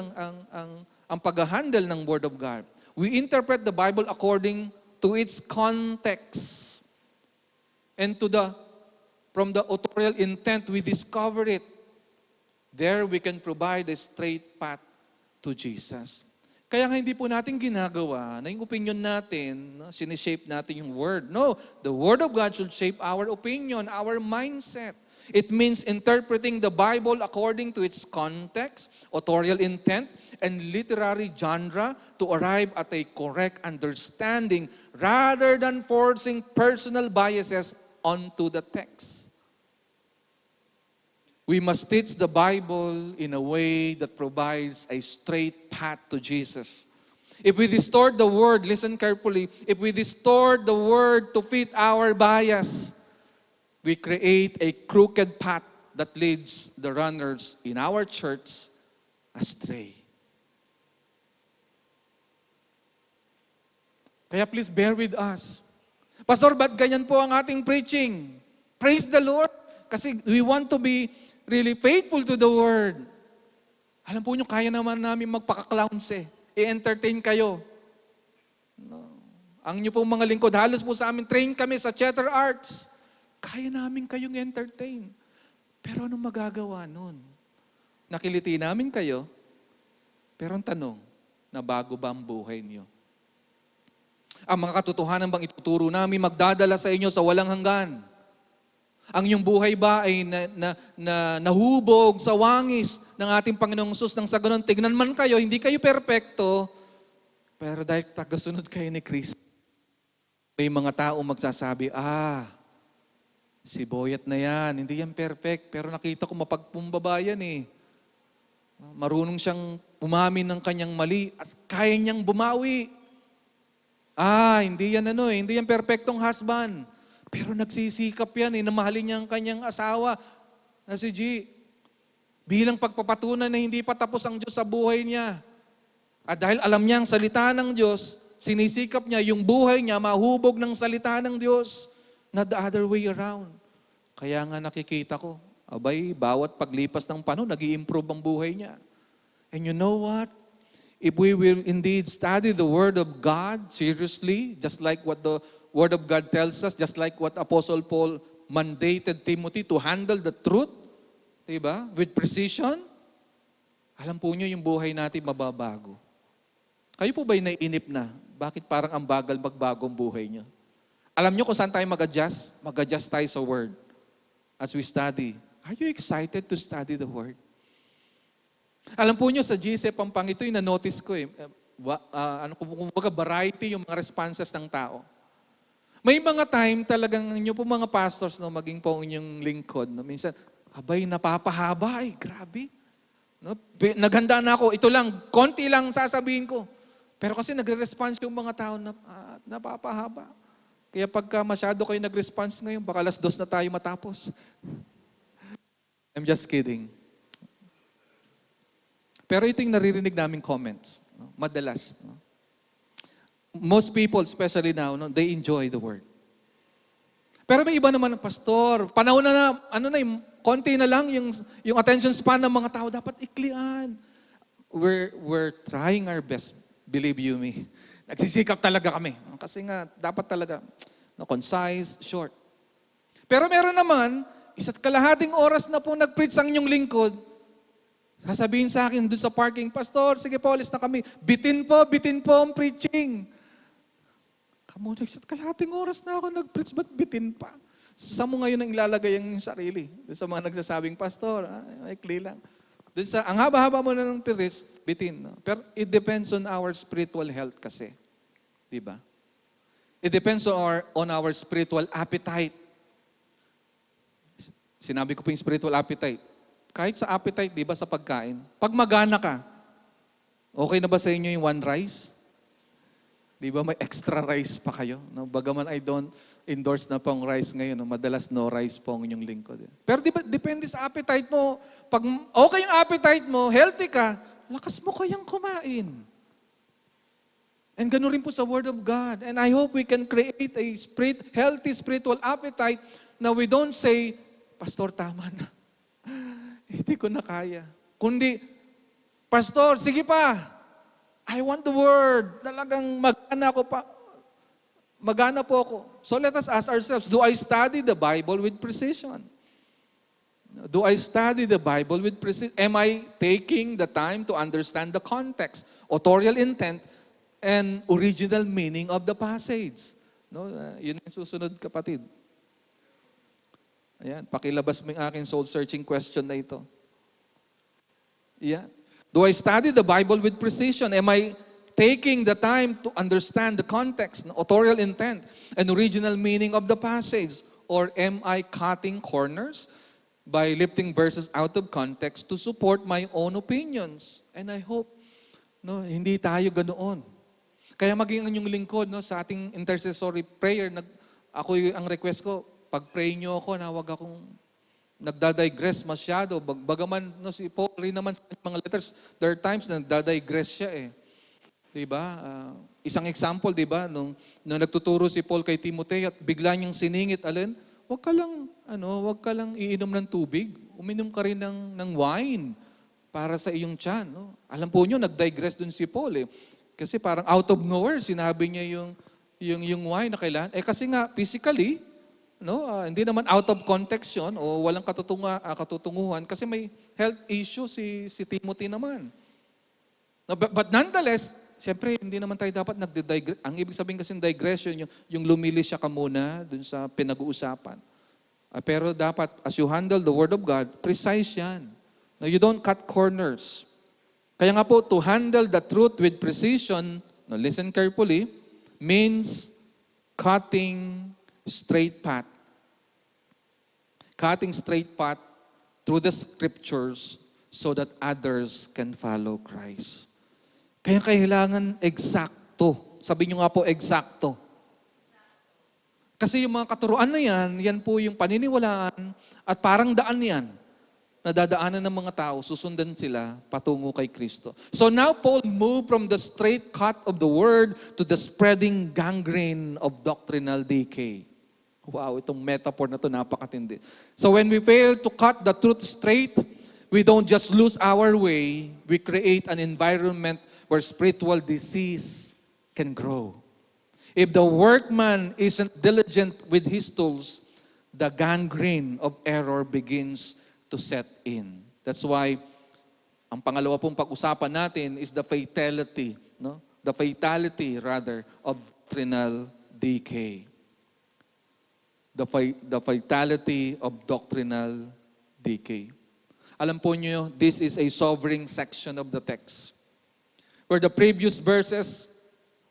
ang pag-handle ng Word of God. We interpret the Bible according to its context. And from the authorial intent, we discover it. There we can provide a straight path to Jesus. Kaya nga hindi po natin ginagawa na yung opinion natin, no, sinishape natin yung Word. No, the Word of God should shape our opinion, our mindset. It means interpreting the Bible according to its context, authorial intent, and literary genre to arrive at a correct understanding rather than forcing personal biases onto the text. We must teach the Bible in a way that provides a straight path to Jesus. If we distort the Word, listen carefully, if we distort the Word to fit our bias, we create a crooked path that leads the runners in our church astray. Kaya please bear with us. Pastor, ba't ganyan po ang ating preaching? Praise the Lord. Kasi we want to be really faithful to the Word. Alam po nyo, kaya naman namin magpaka-clowns I-entertain kayo. No. Ang nyo pong mga lingkod, halos po sa amin, train kami sa theater arts. Kaya namin kayong entertain. Pero anong magagawa nun? Nakiliti namin kayo, pero ang tanong, nabago ba ang buhay niyo? Ang mga katotohanan bang ituturo namin magdadala sa inyo sa walang hanggan? Ang iyong buhay ba ay nahubog sa wangis ng ating Panginoong Hesus nang sa ganun, tignan man kayo, hindi kayo perpekto, pero dahil tagasunod kayo ni Kristo. May mga tao magsasabi, si Boyet na yan, hindi yan perfect, pero nakita ko mapagpumbaba yan Marunong siyang umamin ng kanyang mali at kaya niyang bumawi. Hindi yan hindi yan perfectong husband. Pero nagsisikap yan na mahalin niya ang kanyang asawa na si G. Bilang pagpapatunay na hindi pa tapos ang Diyos sa buhay niya. At dahil alam niya ang salita ng Diyos, sinisikap niya yung buhay niya mahubog ng salita ng Diyos, not the other way around. Kaya nga nakikita ko, bawat paglipas ng panahon, nag-i-improve ang buhay niya. And you know what? If we will indeed study the Word of God seriously, just like what the Word of God tells us, just like what Apostle Paul mandated Timothy to handle the truth, diba? With precision, alam po nyo yung buhay natin mababago. Kayo po ba'y naiinip na? Bakit parang ang bagal magbago ang buhay nyo? Alam nyo kung saan tayo mag-adjust? Mag-adjust tayo sa Word. As we study. Are you excited to study the Word? Alam po nyo, sa GC Pampang ito yung na-notice ko kumbaga variety yung mga responses ng tao. May mga time talagang nyo po mga pastors, maging po inyong lingkod, minsan, napapahaba, grabe. Naghanda na ako, ito lang, konti lang sasabihin ko. Pero kasi nagre-response yung mga tao na napapahaba. Kaya pagka masyado kayo nag-response ngayon, baka 2:00 na tayo matapos. I'm just kidding. Pero ito yung naririnig naming comments. Madalas. Most people, especially now, they enjoy the Word. Pero may iba naman, Pastor, panahon konti na lang yung attention span ng mga tao, dapat iklian. We're trying our best, believe you me. Nagsisikap talaga kami. Kasi nga, dapat talaga, concise, short. Pero meron naman, 1.5 oras na po nag-preach ang inyong lingkod, sasabihin sa akin doon sa parking, Pastor, sige po, alis na kami. Bitin po ang preaching. Kamo, 1.5 oras na ako nag-preach, ba't bitin pa? Saan mo ngayon ang ilalagay ang sarili? Doon sa mga nagsasabing, Pastor, maikli lang. Doon sa, ang haba-haba mo na ng preach, bitin. No? Pero it depends on our spiritual health kasi. Diba? It depends on our spiritual appetite. Sinabi ko po yung spiritual appetite. Kahit sa appetite, di ba, sa pagkain, pag magana ka, okay na ba sa inyo yung 1 rice? Di ba, may extra rice pa kayo? No? Bagaman I don't endorse na pang rice ngayon, madalas no rice po ang inyong lingkod. Pero di ba, depende sa appetite mo. Pag okay yung appetite mo, healthy ka, lakas mo kayang kumain. And ganoon rin po sa Word of God. And I hope we can create a healthy spiritual appetite na we don't say, Pastor, tama na. Hindi ko na kaya. Kundi, Pastor, sige pa. I want the Word. Talagang magana po ako. So let us ask ourselves, do I study the Bible with precision? Do I study the Bible with precision? Am I taking the time to understand the context, authorial intent, and original meaning of the passage? No, yun ang susunod, kapatid. Ayan, pakilabas mo yung aking soul-searching question na ito. Yeah. Do I study the Bible with precision? Am I taking the time to understand the context, authorial intent, and original meaning of the passage? Or am I cutting corners by lifting verses out of context to support my own opinions? And I hope hindi tayo ganoon. Kaya maging ang inyong lingkod sa ating intercessory prayer, ang request ko, pag-pray nyo ako na huwag akong nagdadigress masyado. Bagaman si Paul rin naman sa mga letters, there are times na nagdadigress siya eh. 'Di ba? Isang example, 'di ba, nung nagtuturo si Paul kay Timothy at bigla niyang siningit, alin? Huwag ka lang iinom ng tubig. Uminom ka rin ng wine para sa iyong tiyan, no? Alam po niyo, nagdigress dun si Paul eh. Kasi parang out of nowhere sinabi niya yung wine na kailangan. Kasi nga physically, no, hindi naman out of context 'yon o walang katutunguhan kasi may health issue si Timothy naman. No, but nonetheless, siyempre hindi naman tayo dapat nagdi-digress. Ang ibig sabihin kasi ng digression, yung lumilis siya ka muna dun sa pinag-uusapan. Pero dapat, as you handle the Word of God, precise yan. No, you don't cut corners. Kaya nga po, to handle the truth with precision, no, listen carefully, means cutting straight path. Cutting straight path through the scriptures so that others can follow Christ. Kaya kailangan eksakto. Sabi nyo nga po, eksakto. Kasi yung mga katuruan na yan po yung paniniwalaan at parang daan yan na dadaanan ng mga tao, susundan sila patungo kay Kristo. So now Paul moved from the straight cut of the word to the spreading gangrene of doctrinal decay. Wow, itong metaphor na to napakatindi. So when we fail to cut the truth straight, we don't just lose our way, we create an environment where spiritual disease can grow. If the workman isn't diligent with his tools, the gangrene of error begins to set in. That's why ang pangalawa pong pag-usapan natin is the fatality, no? The fatality rather of doctrinal decay. The fatality of doctrinal decay. Alam po niyo, this is a sobering section of the text. Where the previous verses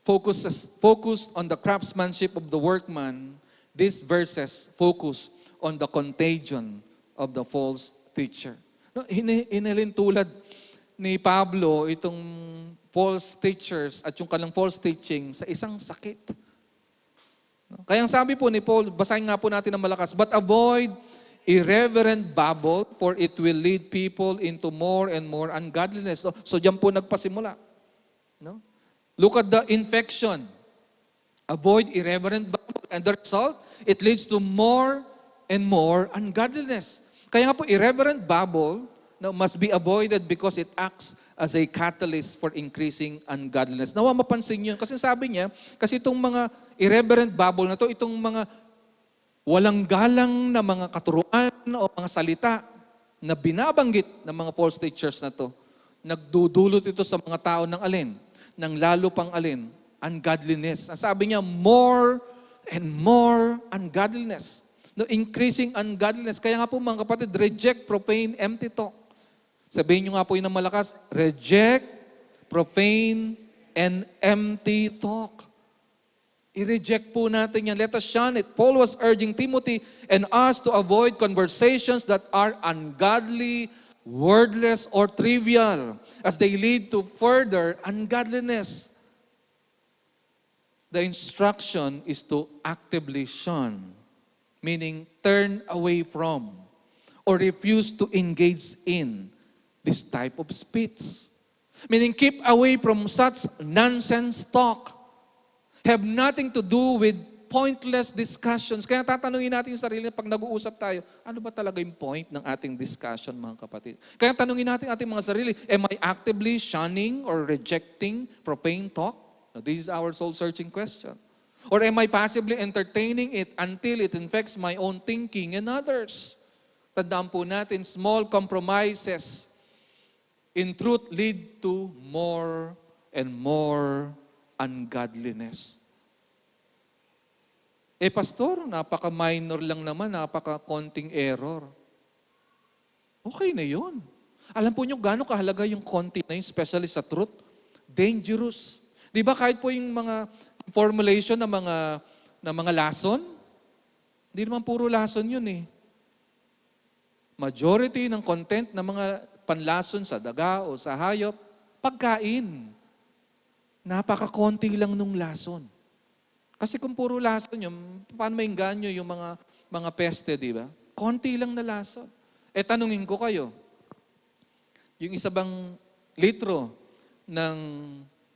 focused on the craftsmanship of the workman, these verses focus on the contagion of the false teacher. No, hinilin tulad ni Pablo itong false teachers at yung kanilang false teaching sa isang sakit. No? Kaya ang sabi po ni Paul, basahin nga po natin ng malakas, but avoid irreverent babble, for it will lead people into more and more ungodliness. So diyan po nagpasimula. No? Look at the infection. Avoid irreverent babble. And the result, it leads to more and more ungodliness. Kaya nga po, irreverent babble must be avoided because it acts as a catalyst for increasing ungodliness. Nawa mapansin nyo, kasi sabi niya, kasi itong mga irreverent babble na to, itong mga walang galang na mga katuruan o mga salita na binabanggit ng mga false teachers na to, nagdudulot ito sa mga tao ng alin? Ng lalo pang alin? Ungodliness. Ang sabi niya, more and more ungodliness. No, increasing ungodliness. Kaya nga po mga kapatid, reject profane, empty talk. Sabihin nyo nga po yun ng malakas, reject profane and empty talk. I-reject po natin yan. Let us shun it. Paul was urging Timothy and us to avoid conversations that are ungodly, wordless, or trivial as they lead to further ungodliness. The instruction is to actively shun, meaning turn away from or refuse to engage in this type of speech. Meaning keep away from such nonsense talk. Have nothing to do with pointless discussions. Kaya tatanungin natin yung sarili pag nag-uusap tayo, ano ba talaga yung point ng ating discussion, mga kapatid? Kaya tanungin natin ating mga sarili, am I actively shunning or rejecting profane talk? Now, this is our soul-searching question. Or am I passively entertaining it until it infects my own thinking and others? Tandaan po natin, small compromises in truth lead to more and more ungodliness. Pastor, napaka-minor lang naman, napaka-konting error. Okay na yun. Alam po nyo, gaano kahalaga yung konti na yun, especially sa truth? Dangerous. Di ba kahit po yung mga formulation ng mga lason, hindi naman puro lason yun eh. Majority ng content ng mga panlason sa daga o sa hayop, pagkain. Napaka-konti lang nung lason. Kasi kung puro lason yun, paano maingganyo yung mga peste, di ba? Konti lang na lason. Tanungin ko kayo, yung isa bang litro ng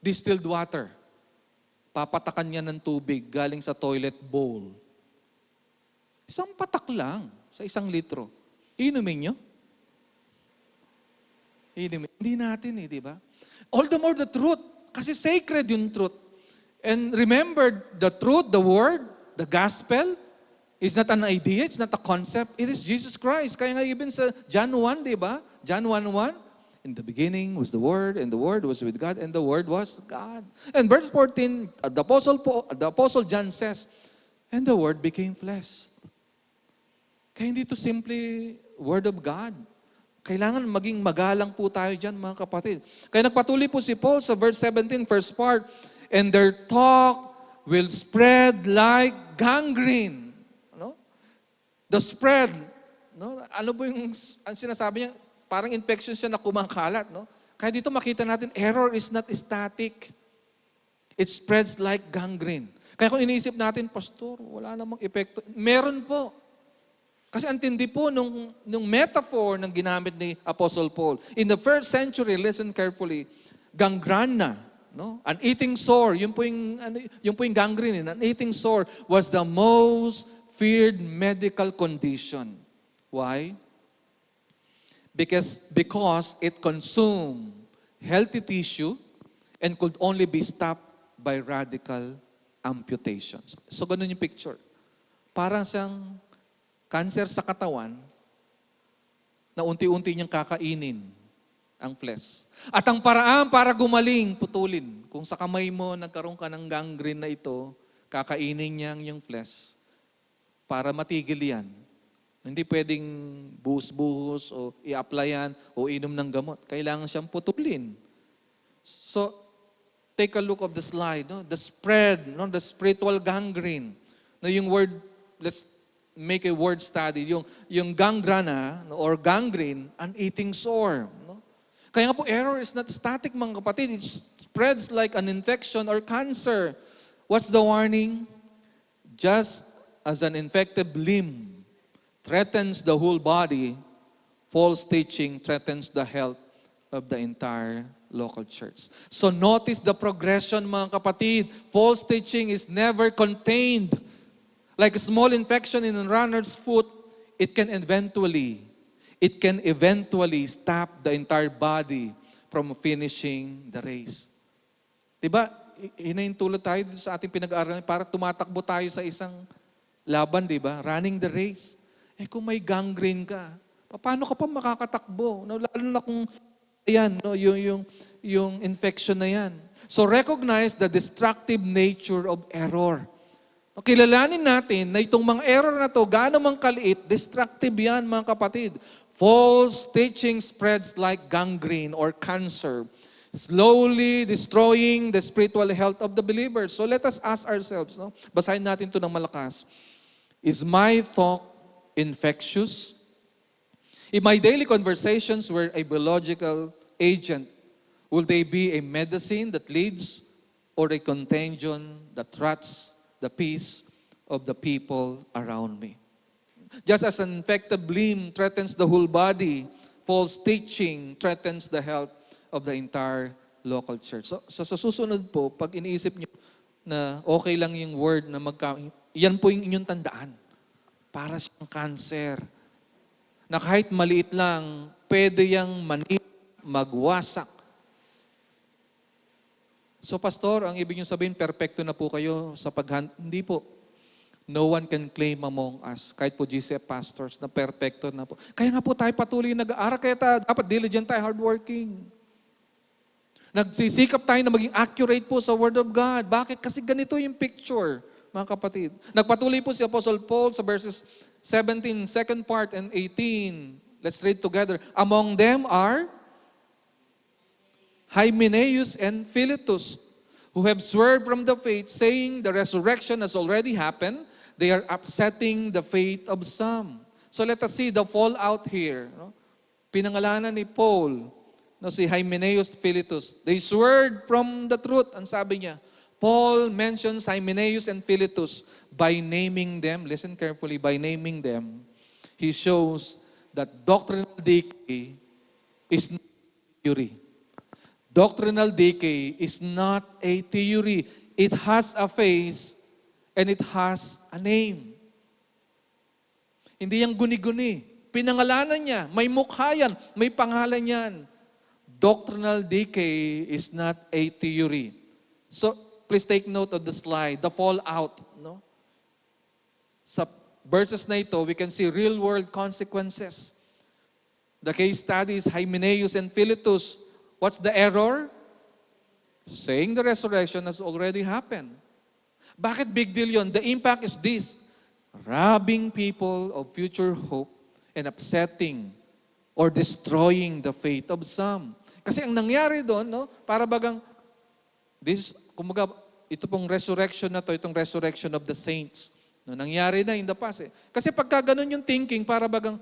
distilled water, papatakan niya ng tubig galing sa toilet bowl. Isang patak lang sa 1 litro. Inumin nyo? Inumin. Hindi natin di ba? All the more the truth. Kasi sacred yung truth. And remember, the truth, the word, the gospel, is not an idea, it's not a concept. It is Jesus Christ. Kaya nga even sa John 1, di ba? John 1:1, in the beginning was the Word, and the Word was with God, and the Word was God. And verse 14, the Apostle John says, and the Word became flesh. Kaya hindi ito simply Word of God. Kailangan maging magalang po tayo dyan, mga kapatid. Kaya nagpatuloy po si Paul sa verse 17, first part, and their talk will spread like gangrene. No? The spread, no? Ano po yung sinasabi niya? Parang infection siya na kumakalat. No? Kaya dito makita natin, error is not static. It spreads like gangrene. Kaya kung iniisip natin, Pastor, wala namang epekto. Meron po. Kasi antindi po nung metaphor ng ginamit ni Apostle Paul. In the first century, listen carefully, gangrana, no? An eating sore, yun po yung gangrene, an eating sore was the most feared medical condition. Why? Because it consumed healthy tissue and could only be stopped by radical amputations. So ganun yung picture. Parang siyang cancer sa katawan na unti-unti niyang kakainin ang flesh. At ang paraan para gumaling, putulin. Kung sa kamay mo nagkaroon ka ng gangrene na ito, kakainin niya yung flesh para matigil yan. Hindi pwedeng buhos-buhos o i-applyan o inom ng gamot. Kailangan siyang putulin. So, take a look of the slide. No? The spread, no? The spiritual gangrene. No, yung word, let's make a word study. Yung gangrana or gangrene, an eating sore. No? Kaya nga po, error is not static, mga kapatid. It spreads like an infection or cancer. What's the warning? Just as an infected limb threatens the whole body, false teaching threatens the health of the entire local church. So notice the progression, mga kapatid. False teaching is never contained. Like a small infection in a runner's foot, it can eventually stop the entire body from finishing the race. Diba, hinahintulad tayo sa ating pinag-aaralan para tumatakbo tayo sa isang laban, diba? Running the race. Kung may gangrene ka, paano ka pa makakatakbo? No, lalo na kung yan, no, yung infection na yan. So recognize the destructive nature of error. Kilalanin natin na itong mga error na to, gaano mang kaliit, destructive yan, mga kapatid. False teaching spreads like gangrene or cancer, slowly destroying the spiritual health of the believers. So let us ask ourselves, no? Basahin natin to ng malakas. Is my talk infectious? If my daily conversations were a biological agent, will they be a medicine that leads or a contagion that threatens the peace of the people around me? Just as an infected limb threatens the whole body, false teaching threatens the health of the entire local church. So sa susunod po, pag iniisip niyo na okay lang yung word na yan po yung inyong tandaan. Para siyang cancer. Na kahit maliit lang, pwede yang magwasak. So pastor, ang ibig nyo sabihin, perfecto na po kayo sa hindi po. No one can claim among us, kahit po GCF pastors, na perfecto na po. Kaya nga po tayo patuloy nag-aaral, kaya dapat diligent tayo, hardworking. Nagsisikap tayo na maging accurate po sa Word of God. Bakit? Kasi ganito yung picture, mga kapatid. Nagpatuloy po si Apostle Paul sa verses 17, second part, and 18. Let's read together. Among them are Hymenaeus and Philetus, who have swerved from the faith, saying the resurrection has already happened. They are upsetting the faith of some. So let us see the fallout here. No? Pinangalanan ni Paul, no, si Hymenaeus Philetus. They swerved from the truth. Ang sabi niya, Paul mentions Hymenaeus and Philetus by naming them. Listen carefully, by naming them. He shows that doctrinal decay is not theory. Doctrinal decay is not a theory. It has a face and it has a name. Hindi yan guni-guni. Pinangalanan niya. May mukha yan. May pangalan yan. Doctrinal decay is not a theory. So, please take note of the slide, the fallout. No? Sa verses na ito, we can see real-world consequences. The case studies, Hymenaeus and Philetus. What's the error? Saying the resurrection has already happened. Bakit big deal yun? The impact is this: robbing people of future hope and upsetting or destroying the faith of some. Kasi ang nangyari doon, no, para bagang, kumbaga, ito pong resurrection na to, itong resurrection of the saints, no, nangyari na in the past. Kasi pagka ganun yung thinking, para bagang,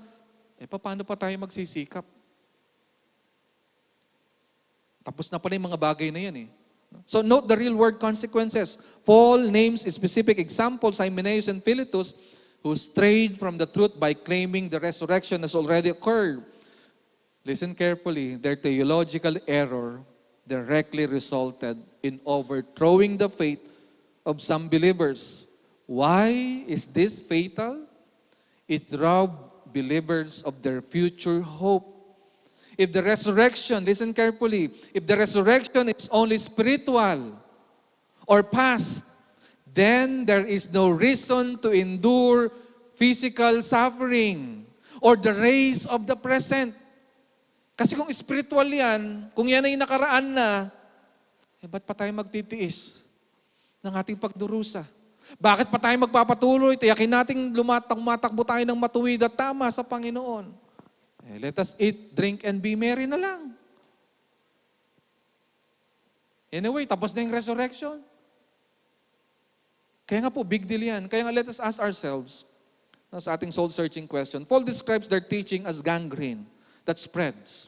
paano pa tayo magsisikap? Tapos na pala yung mga bagay na yan . So note the real-world consequences. Paul names specific examples, Hymenaeus and Philetus, who strayed from the truth by claiming the resurrection has already occurred. Listen carefully. Their theological error directly resulted in overthrowing the faith of some believers. Why is this fatal? It robbed believers of their future hope. If the resurrection, listen carefully, if the resurrection is only spiritual or past, then there is no reason to endure physical suffering or the race of the present. Kasi kung spiritual yan, kung yan ay nakaraan na, ba't pa tayo magtitiis ng ating pagdurusa? Bakit pa tayo magpapatuloy? Tiyakin natin lumatakbo tayo ng matuwid at tama sa Panginoon. Let us eat, drink, and be merry na lang. Anyway, tapos na yung resurrection. Kaya nga po, big deal yan. Kaya nga, let us ask ourselves, sa ating soul-searching question, Paul describes their teaching as gangrene that spreads.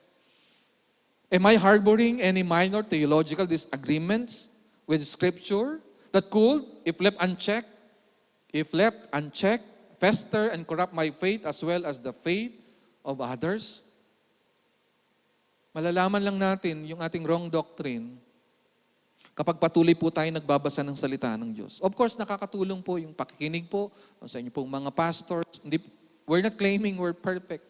Am I harboring any minor theological disagreements with Scripture that could, if left unchecked, fester and corrupt my faith as well as the faith of others? Malalaman lang natin yung ating wrong doctrine kapag patuloy po tayo nagbabasa ng salita ng Diyos. Of course, nakakatulong po yung pakikinig po sa inyo pong mga pastors. We're not claiming we're perfect.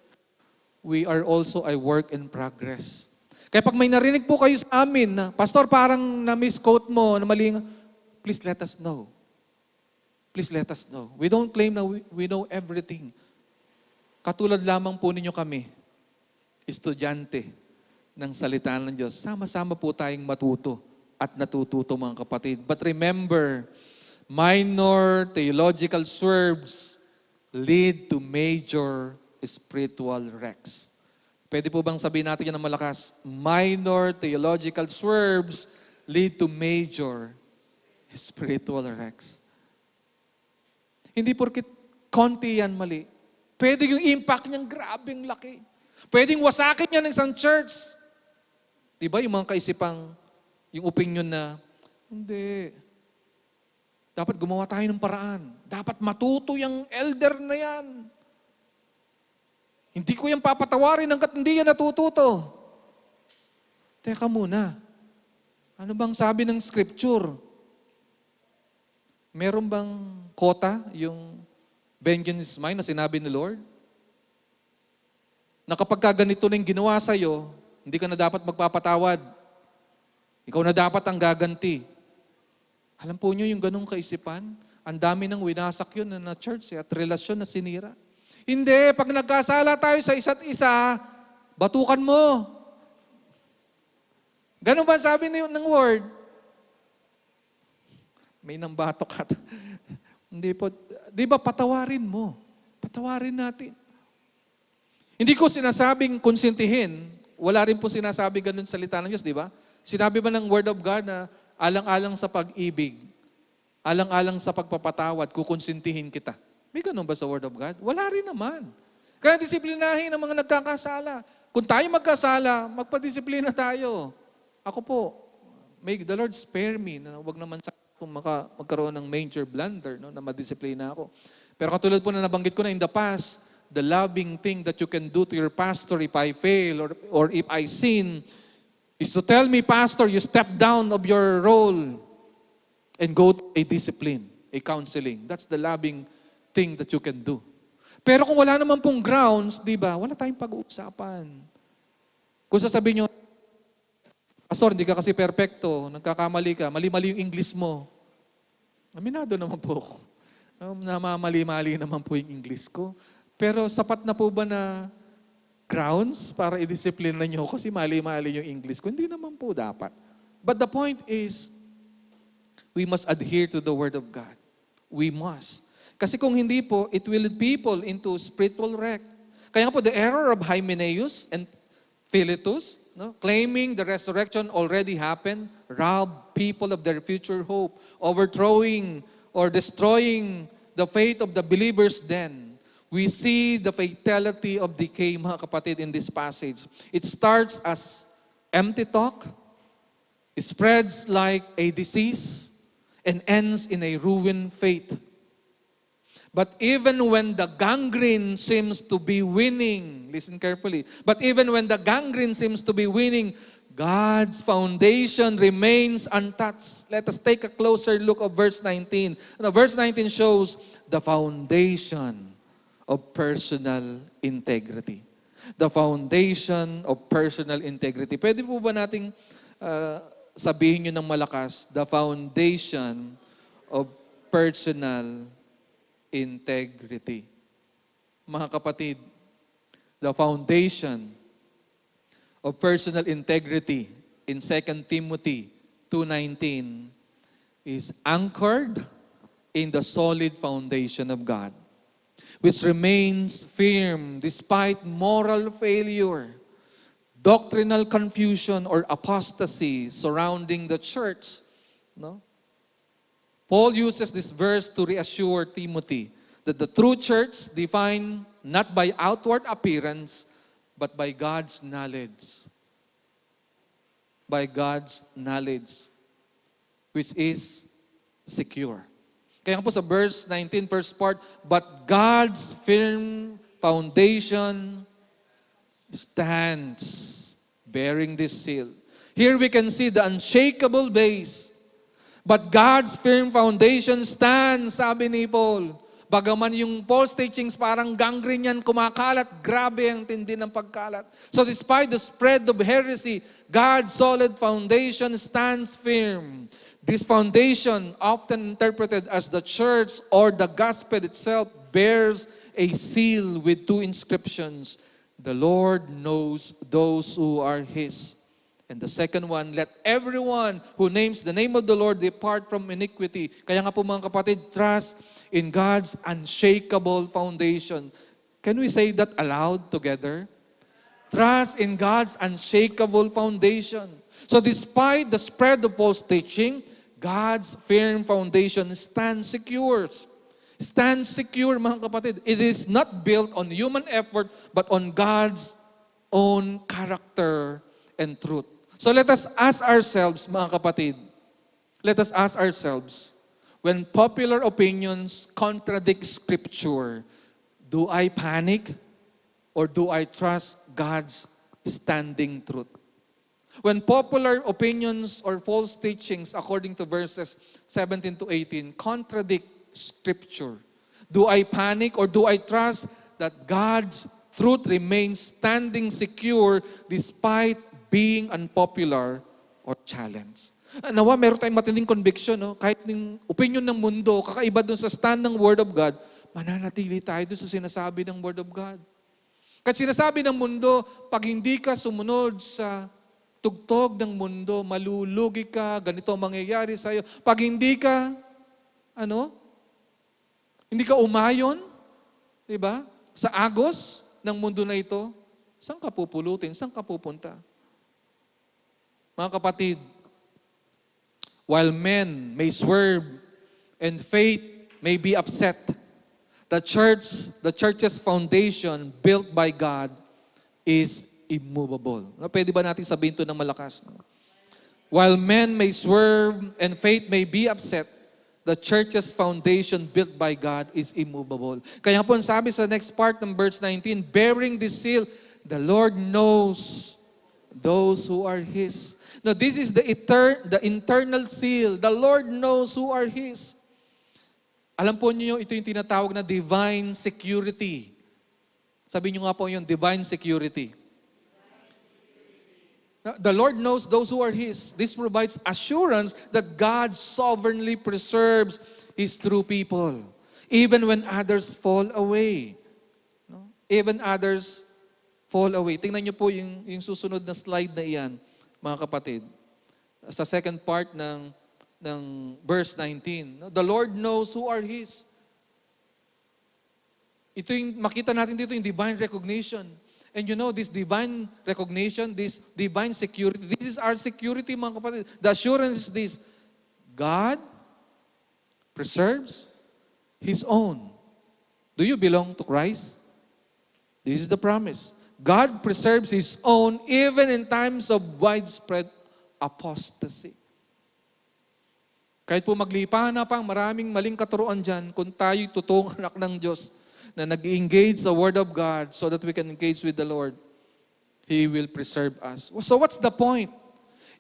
We are also a work in progress. Kaya pag may narinig po kayo sa amin na, Pastor, parang na-misquote mo, na mali, please let us know. Please let us know. We don't claim na we know everything. Katulad lamang po ninyo kami, estudyante ng salita ng Diyos. Sama-sama po tayong matuto at natututo mga kapatid. But remember, minor theological swerves lead to major spiritual wrecks. Pwede po bang sabihin natin yan ng malakas? Minor theological swerves lead to major spiritual wrecks. Hindi porket konti yan mali. Pwede yung impact niyang grabing laki. Pwedeng wasakin niya ng isang church. Diba yung mga kaisipang, yung opinion na, hindi. Dapat gumawa tayo ng paraan. Dapat matuto yung elder na yan. Hindi ko yan papatawarin hanggat hindi yan natututo. Teka muna. Ano bang sabi ng Scripture? Meron bang quota yung vengeance is mine na sinabi ni Lord? Na kapag ganito na yung ginawa sa'yo, hindi ka na dapat magpapatawad. Ikaw na dapat ang gaganti. Alam po nyo yung ganong kaisipan? Ang dami nang winasak yun na church at relasyon na sinira. Hindi, pag nagkasala tayo sa isa't isa, batukan mo. Ganon ba sabi ng word? May nambatok at hindi po. Di ba patawarin mo? Patawarin natin. Hindi ko sinasabing konsintihin. Wala rin po sinasabi ganun sa salita ng Diyos, di ba? Sinabi ba ng Word of God na alang-alang sa pag-ibig, alang-alang sa pagpapatawad, kukonsintihin kita. May ganun ba sa Word of God? Wala rin naman. Kaya disiplinahin ang mga nagkakasala. Kung tayo magkasala, magpadisiplina tayo. Ako po, may the Lord spare me na wag naman sa kung magkaroon ng major blunder, no, na madisiplina ako. Pero katulad po na nabanggit ko na in the past, the loving thing that you can do to your pastor if I fail or if I sin is to tell me, Pastor, you step down of your role and go to a discipline, a counseling. That's the loving thing that you can do. Pero kung wala naman pong grounds, di ba, wala tayong pag-uusapan. Kung sasabihin nyo, Pastor, hindi ka kasi perfecto, nagkakamali ka, mali-mali yung English mo. Aminado naman po ako. Namamali-mali naman po yung English ko. Pero sapat na po ba na grounds para i-discipline na nyo kasi mali-mali yung English ko? Hindi naman po dapat. But the point is, we must adhere to the Word of God. We must. Kasi kung hindi po, it will lead people into spiritual wreck. Kaya nga po, the error of Hymenaeus and Philetus, claiming the resurrection already happened, rob people of their future hope, overthrowing or destroying the faith of the believers then. We see the fatality of decay, mga kapatid, in this passage. It starts as empty talk, it spreads like a disease, and ends in a ruined faith. But even when the gangrene seems to be winning, listen carefully, but even when the gangrene seems to be winning, God's foundation remains untouched. Let us take a closer look of verse 19. Now, verse 19 shows the foundation of personal integrity. The foundation of personal integrity. Pwede po ba nating sabihin nyo ng malakas, the foundation of personal integrity. Mga kapatid, the foundation of personal integrity in 2 Timothy 2:19 is anchored in the solid foundation of God, which remains firm despite moral failure, doctrinal confusion, or apostasy surrounding the church. No? Paul uses this verse to reassure Timothy that the true church defined not by outward appearance, but by God's knowledge. By God's knowledge, which is secure. Kaya po sa verse 19, first part, but God's firm foundation stands, bearing this seal. Here we can see the unshakable base. But God's firm foundation stands, sabi ni Paul. Bagaman yung Paul's teachings parang gangrene yan, kumakalat, grabe ang tindi ng pagkalat. So despite the spread of heresy, God's solid foundation stands firm. This foundation, often interpreted as the church or the gospel itself, bears a seal with two inscriptions. The Lord knows those who are His. And the second one, let everyone who names the name of the Lord depart from iniquity. Kaya nga po mga kapatid, trust in God's unshakable foundation. Can we say that aloud together? Trust in God's unshakable foundation. So despite the spread of false teaching, God's firm foundation stands secure. Stands secure, mga kapatid. It is not built on human effort, but on God's own character and truth. So let us ask ourselves, mga kapatid, let us ask ourselves, when popular opinions contradict Scripture, do I panic or do I trust God's standing truth? When popular opinions or false teachings, according to verses 17 to 18, contradict Scripture, do I panic or do I trust that God's truth remains standing secure despite being unpopular or challenged? Nawa, meron tayong matinding conviction, no? Kahit ng opinion ng mundo, kakaiba dun sa stand ng Word of God, mananatili tayo dun sa sinasabi ng Word of God. Kahit sinasabi ng mundo, pag hindi ka sumunod sa tugtog ng mundo, malulugi ka, ganito ang mangyayari sa'yo. Pag hindi ka, hindi ka umayon, di ba? Sa agos ng mundo na ito, saan ka pupulutin? Saan ka pupunta? Mga kapatid, while men may swerve and faith may be upset, the church's foundation built by God is immovable. Pwede ba natin sabihin ito ng malakas? While men may swerve and faith may be upset, the church's foundation built by God is immovable. Kaya po sabi sa next part ng verse 19, bearing this seal, the Lord knows those who are His. Now this is the internal seal. The Lord knows who are His. Alam po niyo, ito yung tinatawag na divine security. Sabi niyo nga po yung divine security. The Lord knows those who are His. This provides assurance that God sovereignly preserves His true people, even when others fall away. No? Even others fall away. Tingnan niyo po yung susunod na slide na iyan, mga kapatid. Sa second part ng verse 19. The Lord knows who are His. Ito yung makita natin dito, yung divine recognition. And you know, this divine recognition, this divine security, this is our security, mga kapatid. The assurance is this: God preserves His own. Do you belong to Christ? This is the promise. God preserves His own even in times of widespread apostasy. Kahit po maglipa na pang maraming maling katuruan dyan, kung tayo'y totoong anak ng Diyos, na nag-engage sa Word of God so that we can engage with the Lord, He will preserve us. So what's the point?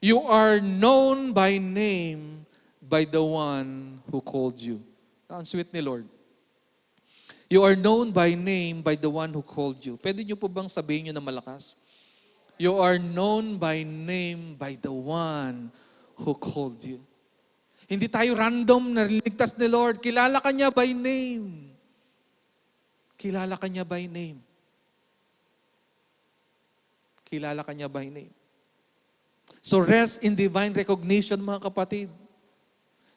You are known by name by the one who called you. Ang sweet ni Lord. You are known by name by the one who called you. Pwede niyo po bang sabihin niyo na malakas? You are known by name by the one who called you. Hindi tayo random na niligtas ni Lord. Kilala ka niya by name. Kilala ka niya by name. Kilala ka niya by name. So rest in divine recognition, mga kapatid.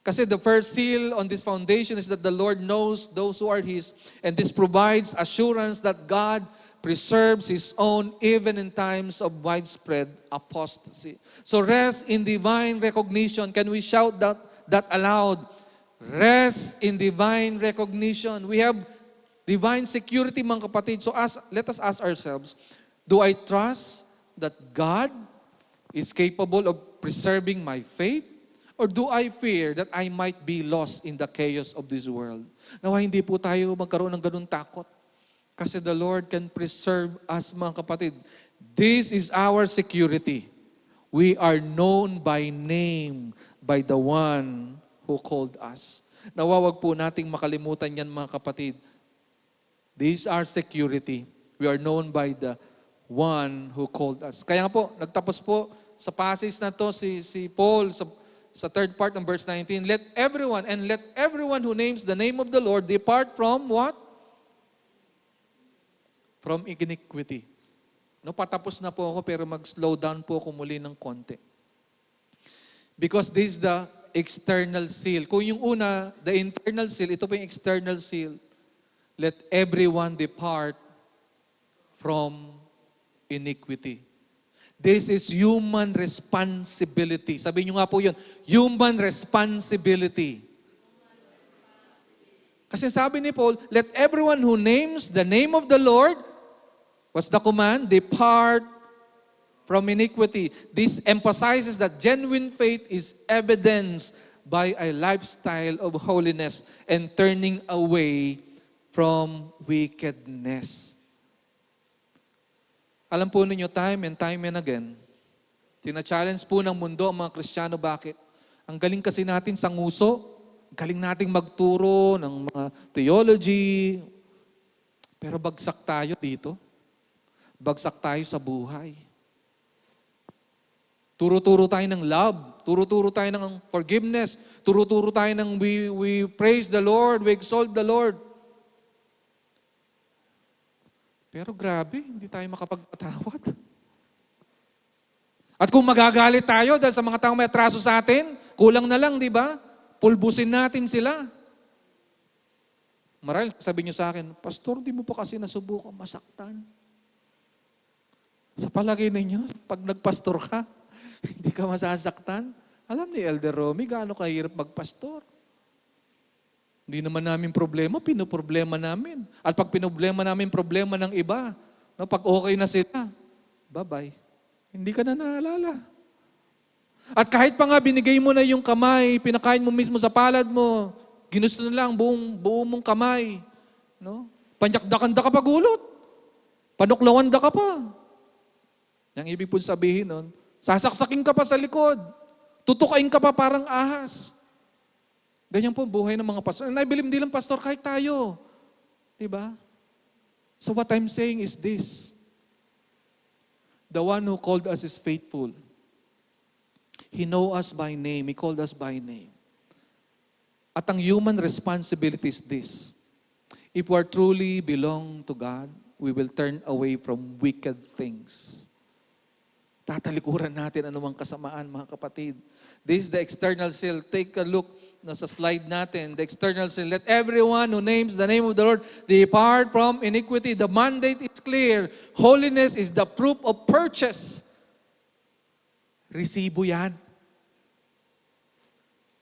Kasi the first seal on this foundation is that the Lord knows those who are His, and this provides assurance that God preserves His own even in times of widespread apostasy. So rest in divine recognition. Can we shout that aloud? Rest in divine recognition. We have divine security, mga kapatid. So let us ask ourselves, do I trust that God is capable of preserving my faith? Or do I fear that I might be lost in the chaos of this world? Nawa hindi po tayo magkaroon ng ganun takot. Kasi the Lord can preserve us, mga kapatid. This is our security. We are known by name by the one who called us. Nawa wag po nating makalimutan yan, mga kapatid. This is our security. We are known by the one who called us. Kaya po, nagtapos po sa passage na to si Paul sa third part ng verse 19. Let everyone who names the name of the Lord depart from what? From iniquity. No, patapos na po ako pero mag-slow down po ako muli ng konti. Because this is the external seal. Kung yung una, the internal seal, ito po yung external seal. Let everyone depart from iniquity. This is human responsibility. Sabi niyo nga po yun, human responsibility. Kasi sabi ni Paul, let everyone who names the name of the Lord, what's the command? Depart from iniquity. This emphasizes that genuine faith is evidenced by a lifestyle of holiness and turning away from wickedness. Alam po ninyo, time and again, tina-challenge po ng mundo ang mga Kristiyano. Bakit? Ang galing kasi natin sa nguso, galing nating magturo ng mga theology, pero bagsak tayo dito. Bagsak tayo sa buhay. Turo-turo tayo ng love, turo-turo tayo ng forgiveness, turo-turo tayo ng we praise the Lord, we exalt the Lord. Pero grabe, hindi tayo makapagpatawad. At kung magagalit tayo dahil sa mga taong may atraso sa atin, kulang na lang, di ba? Pulbusin natin sila. Marahil, sabi niyo sa akin, Pastor, di mo pa kasi nasubukan masaktan. Sa palagay ninyo, pag nagpastor ka, hindi ka masasaktan. Alam ni Elder Romy, gaano kahirap magpastor. Hindi naman namin problema, pinoproblema namin. At pag pinoproblema namin problema ng iba, no, pag okay na sila, bye-bye. Hindi ka na naalala. At kahit pa nga binigay mo na yung kamay, pinakain mo mismo sa palad mo, ginusto na lang buong mong kamay. No? Panyakdakan da ka pagulot. Panuklawan da ka pa. Yang ibig po sabihin nun, sasaksakin ka pa sa likod. Tutukain ka pa parang ahas. Ganyan po ang buhay ng mga pastor. And I believe hindi lang pastor, kahit tayo. Diba? So what I'm saying is this. The one who called us is faithful. He know us by name. He called us by name. At ang human responsibility is this. If we are truly belong to God, we will turn away from wicked things. Tatalikuran natin anumang kasamaan, mga kapatid. This is the external seal. Take a look sa slide natin. The external seal. Let everyone who names the name of the Lord depart from iniquity. The mandate is clear. Holiness is the proof of purchase. Resibo yan.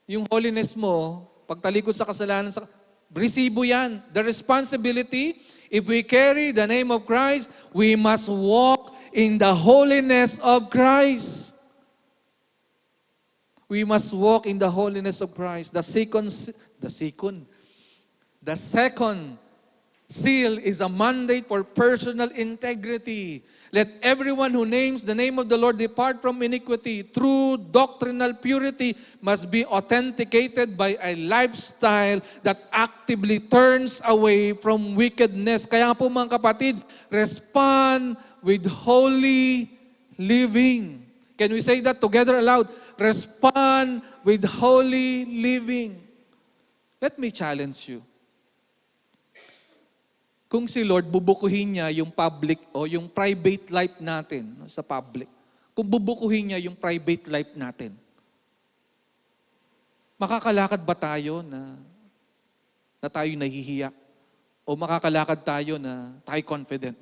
Yung holiness mo, pagtalikod sa kasalanan, resibo yan. The responsibility, if we carry the name of Christ, we must walk in the holiness of Christ. We must walk in the holiness of Christ. The second seal is a mandate for personal integrity. Let everyone who names the name of the Lord depart from iniquity. True doctrinal purity must be authenticated by a lifestyle that actively turns away from wickedness. Kaya po mga kapatid, respond with holy living. Can we say that together aloud? Respond with holy living. Let me challenge you. Kung si Lord bubukuhin niya yung public o yung private life natin sa public, kung bubukuhin niya yung private life natin, makakalakad ba tayo na tayo nahihiya? O makakalakad tayo na tayo confident?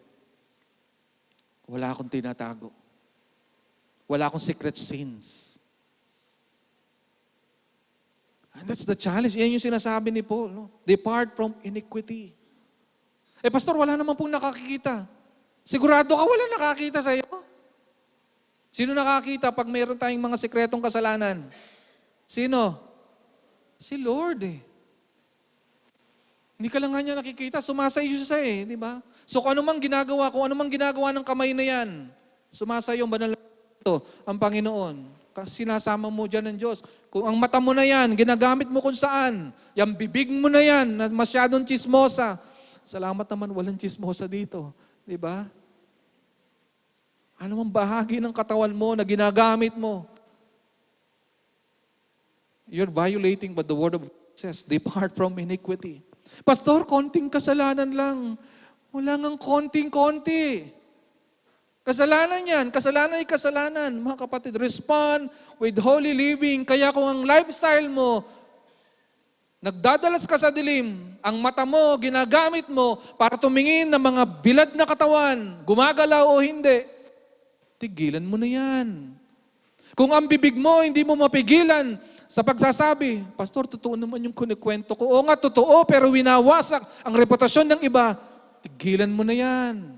Wala akong tinatago. Wala akong secret sins. And that's the challenge. Yan yung sinasabi ni Paul. No? Depart from iniquity. Pastor, wala naman pong nakakikita. Sigurado ka wala nakakita sa'yo? Sino nakakita pag mayroon tayong mga sikretong kasalanan? Sino? Si Lord Hindi ka lang nga niya nakikita, sumasayo siya di ba? So kung anumang ginagawa ng kamay na yan, sumasayo ang banal ito, ang Panginoon. Sinasama mo dyan ng Diyos. Kung ang mata mo na yan, ginagamit mo kung saan. Yung bibig mo na yan, na masyadong chismosa. Salamat naman, walang chismosa dito. Di ba? Ano mang bahagi ng katawan mo na ginagamit mo? You're violating what the Word of God says. Depart from iniquity. Pastor, konting kasalanan lang. Wala ngang konting-konti. Kasalanan yan. Kasalanan ay kasalanan. Mga kapatid, respond with holy living. Kaya kung ang lifestyle mo, nagdadalas ka sa dilim, ang mata mo, ginagamit mo para tumingin ng mga bilad na katawan, gumagalaw o hindi, tigilan mo na yan. Kung ang bibig mo, hindi mo mapigilan sa pagsasabi, Pastor, totoo naman yung kunikwento ko. Oo nga, totoo, pero winawasak ang reputasyon ng iba, tigilan mo na yan.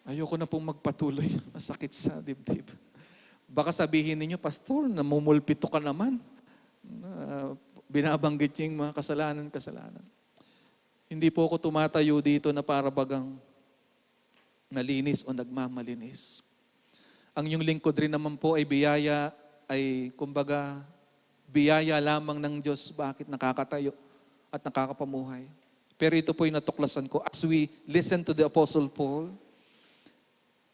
Ayoko na pong magpatuloy. Masakit sa dibdib. Baka sabihin ninyo, Pastor, namumulpito ka naman. Binabanggit niya yung mga kasalanan. Hindi po ako tumatayo dito na para bagang nalinis o nagmamalinis. Ang yung lingkod rin naman po ay biyaya, kumbaga, biyaya lamang ng Diyos bakit nakakatayo at nakakapamuhay. Pero ito po yung natuklasan ko as we listen to the Apostle Paul,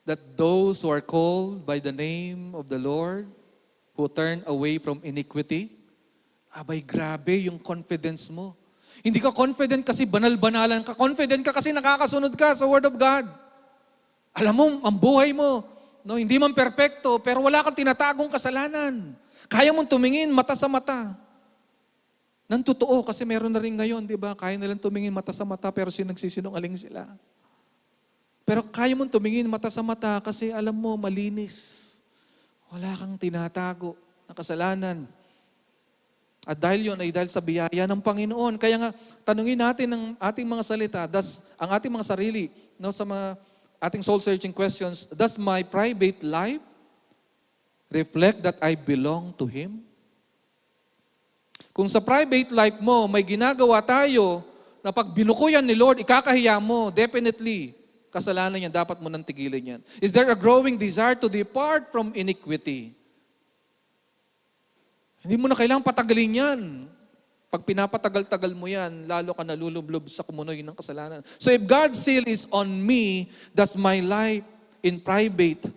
that those who are called by the name of the Lord, who turn away from iniquity, abay, grabe yung confidence mo. Hindi ka confident kasi banal-banalan ka. Confident ka kasi nakakasunod ka sa Word of God. Alam mo, ang buhay mo, no, hindi man perpekto, pero wala kang tinatagong kasalanan. Kaya mong tumingin mata sa mata. Nang totoo, kasi meron na rin ngayon, di ba? Kaya nilang tumingin mata sa mata, pero nagsisinungaling sila. Pero kaya mong tumingin mata sa mata kasi alam mo, malinis. Wala kang tinatago na kasalanan. At dahil yun ay dahil sa biyaya ng Panginoon. Kaya nga, tanungin natin ang ating mga salita, ang ating mga sarili, no, sa mga ating soul-searching questions, does my private life reflect that I belong to Him? Kung sa private life mo, may ginagawa tayo na pag binuko yan ni Lord, ikakahiya mo, definitely, kasalanan yan, dapat mo nang tigilin yan. Is there a growing desire to depart from iniquity? Hindi mo na kailangang patagalin yan. Pag pinapatagal-tagal mo yan, lalo ka nalulublob sa kumunoy ng kasalanan. So if God's seal is on me, does my life in private,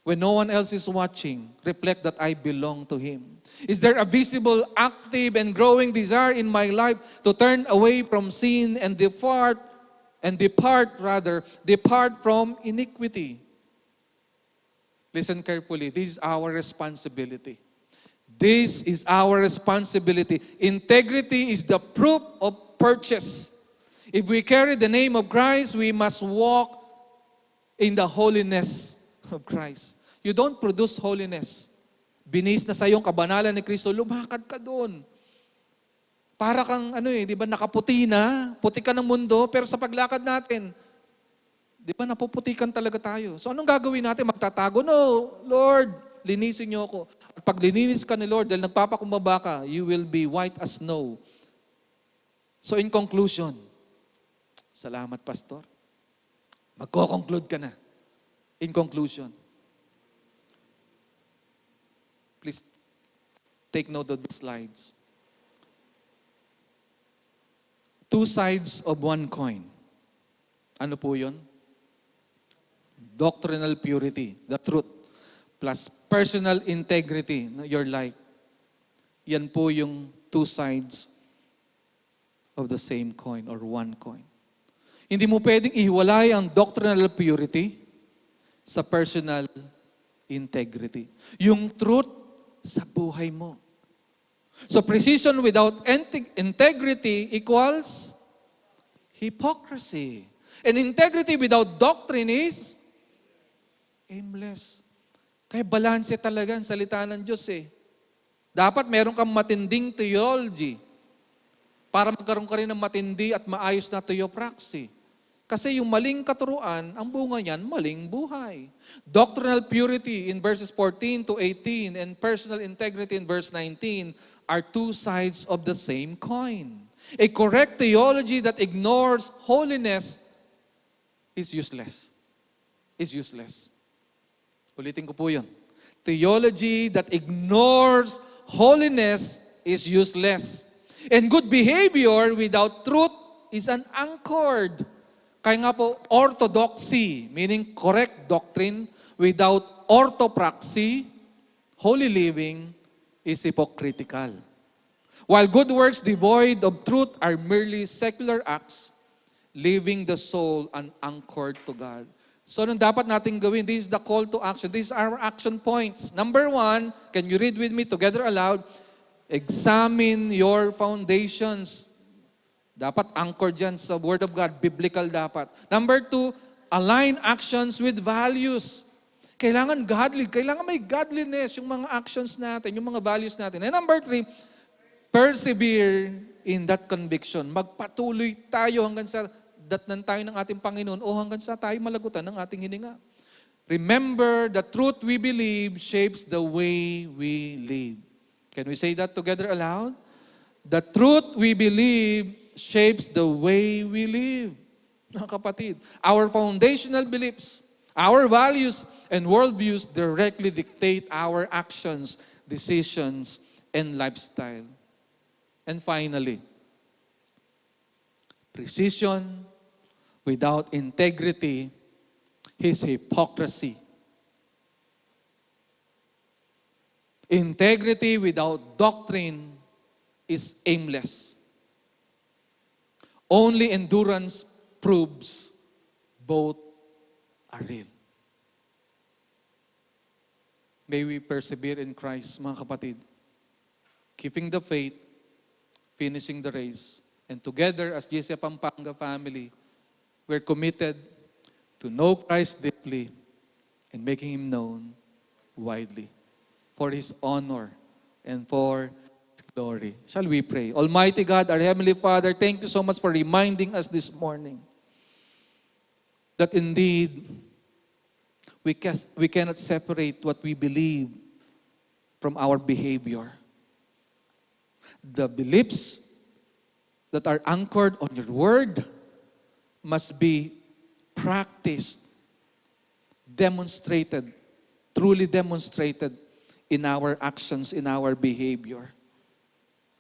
when no one else is watching, reflect that I belong to Him? Is there a visible, active, and growing desire in my life to turn away from sin and depart from iniquity? Listen carefully. This is our responsibility. This is our responsibility. Integrity is the proof of purchase. If we carry the name of Christ, we must walk in the holiness of Christ. You don't produce holiness. Binis na sa iyong kabanalan ni Kristo, lumakad ka doon. Para kang, di ba, nakaputi na, puti ka ng mundo, pero sa paglakad natin, di ba, napuputikan talaga tayo. So anong gagawin natin? Magtatago? No, Lord, linisin niyo ako. At pag lininis ka ni Lord, dahil nagpapakumbaba ka, you will be white as snow. So in conclusion, salamat Pastor. Magko-conclude ka na. In conclusion, please take note of the slides. Two sides of one coin. Ano po yun? Doctrinal purity, the truth, plus personal integrity, your life. Yan po yung two sides of the same coin or one coin. Hindi mo pwedeng ihiwalay ang doctrinal purity sa personal integrity. Yung truth sa buhay mo. So precision without integrity equals hypocrisy. And integrity without doctrine is aimless. Kaya balanse talaga ang salita ng Diyos eh. Dapat meron kang matinding theology para magkaroon ka rin ng matindi at maayos na theopraxy. Kasi yung maling katuruan, ang bunga niyan, maling buhay. Doctrinal purity in verses 14 to 18 and personal integrity in verse 19 are two sides of the same coin. A correct theology that ignores holiness is useless. Is useless. Ulitin ko po yun. Theology that ignores holiness is useless. And good behavior without truth is unanchored. Kaya nga po, orthodoxy, meaning correct doctrine, without orthopraxy, holy living, is hypocritical. While good works devoid of truth are merely secular acts, leaving the soul unanchored to God. So, anong dapat natin gawin? This is the call to action. These are our action points. Number 1, can you read with me together aloud? Examine your foundations. Dapat anchored dyan sa Word of God. Biblical dapat. Number 2, align actions with values. Kailangan godly. Kailangan may godliness yung mga actions natin, yung mga values natin. And number 3, persevere in that conviction. Magpatuloy tayo hanggang sa datnan tayo ng ating Panginoon o hanggang sa tayo malagutan ng ating hininga. Remember, the truth we believe shapes the way we live. Can we say that together aloud? The truth we believe shapes the way we live. Mga kapatid, our foundational beliefs, our values, and worldviews directly dictate our actions, decisions, and lifestyle. And finally, precision without integrity is hypocrisy. Integrity without doctrine is aimless. Only endurance proves both are real. May we persevere in Christ, mga kapatid. Keeping the faith, finishing the race, and together as GC Pampanga family, we're committed to know Christ deeply and making Him known widely for His honor and for His glory. Shall we pray? Almighty God, our Heavenly Father, thank you so much for reminding us this morning that indeed We cannot separate what we believe from our behavior. The beliefs that are anchored on your word must be practiced, demonstrated, truly demonstrated in our actions, in our behavior.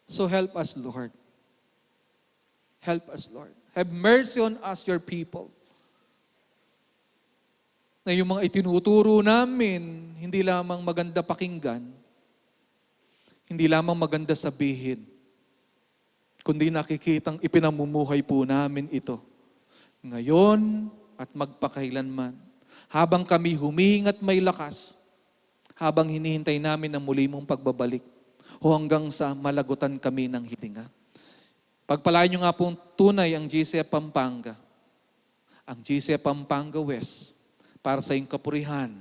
So help us, Lord. Help us, Lord. Have mercy on us, your people. Na yung mga itinuturo namin, hindi lamang maganda pakinggan, hindi lamang maganda sabihin, kundi nakikitang ipinamumuhay po namin ito. Ngayon at magpakailanman. Habang kami humihingat may lakas, habang hinihintay namin ang muli mong pagbabalik, o hanggang sa malagutan kami ng hilinga. Pagpalain nyo nga pong tunay ang GCF Pampanga, ang GCF Pampanga West, para sa iyong kapurihan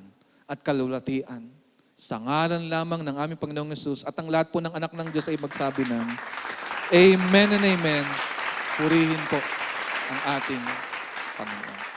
at kalulatian. Sa ngalan lamang ng aming Panginoong Yesus at ang lahat po ng anak ng Diyos ay magsabi ng Amen and Amen. Purihin po ang ating Panginoon.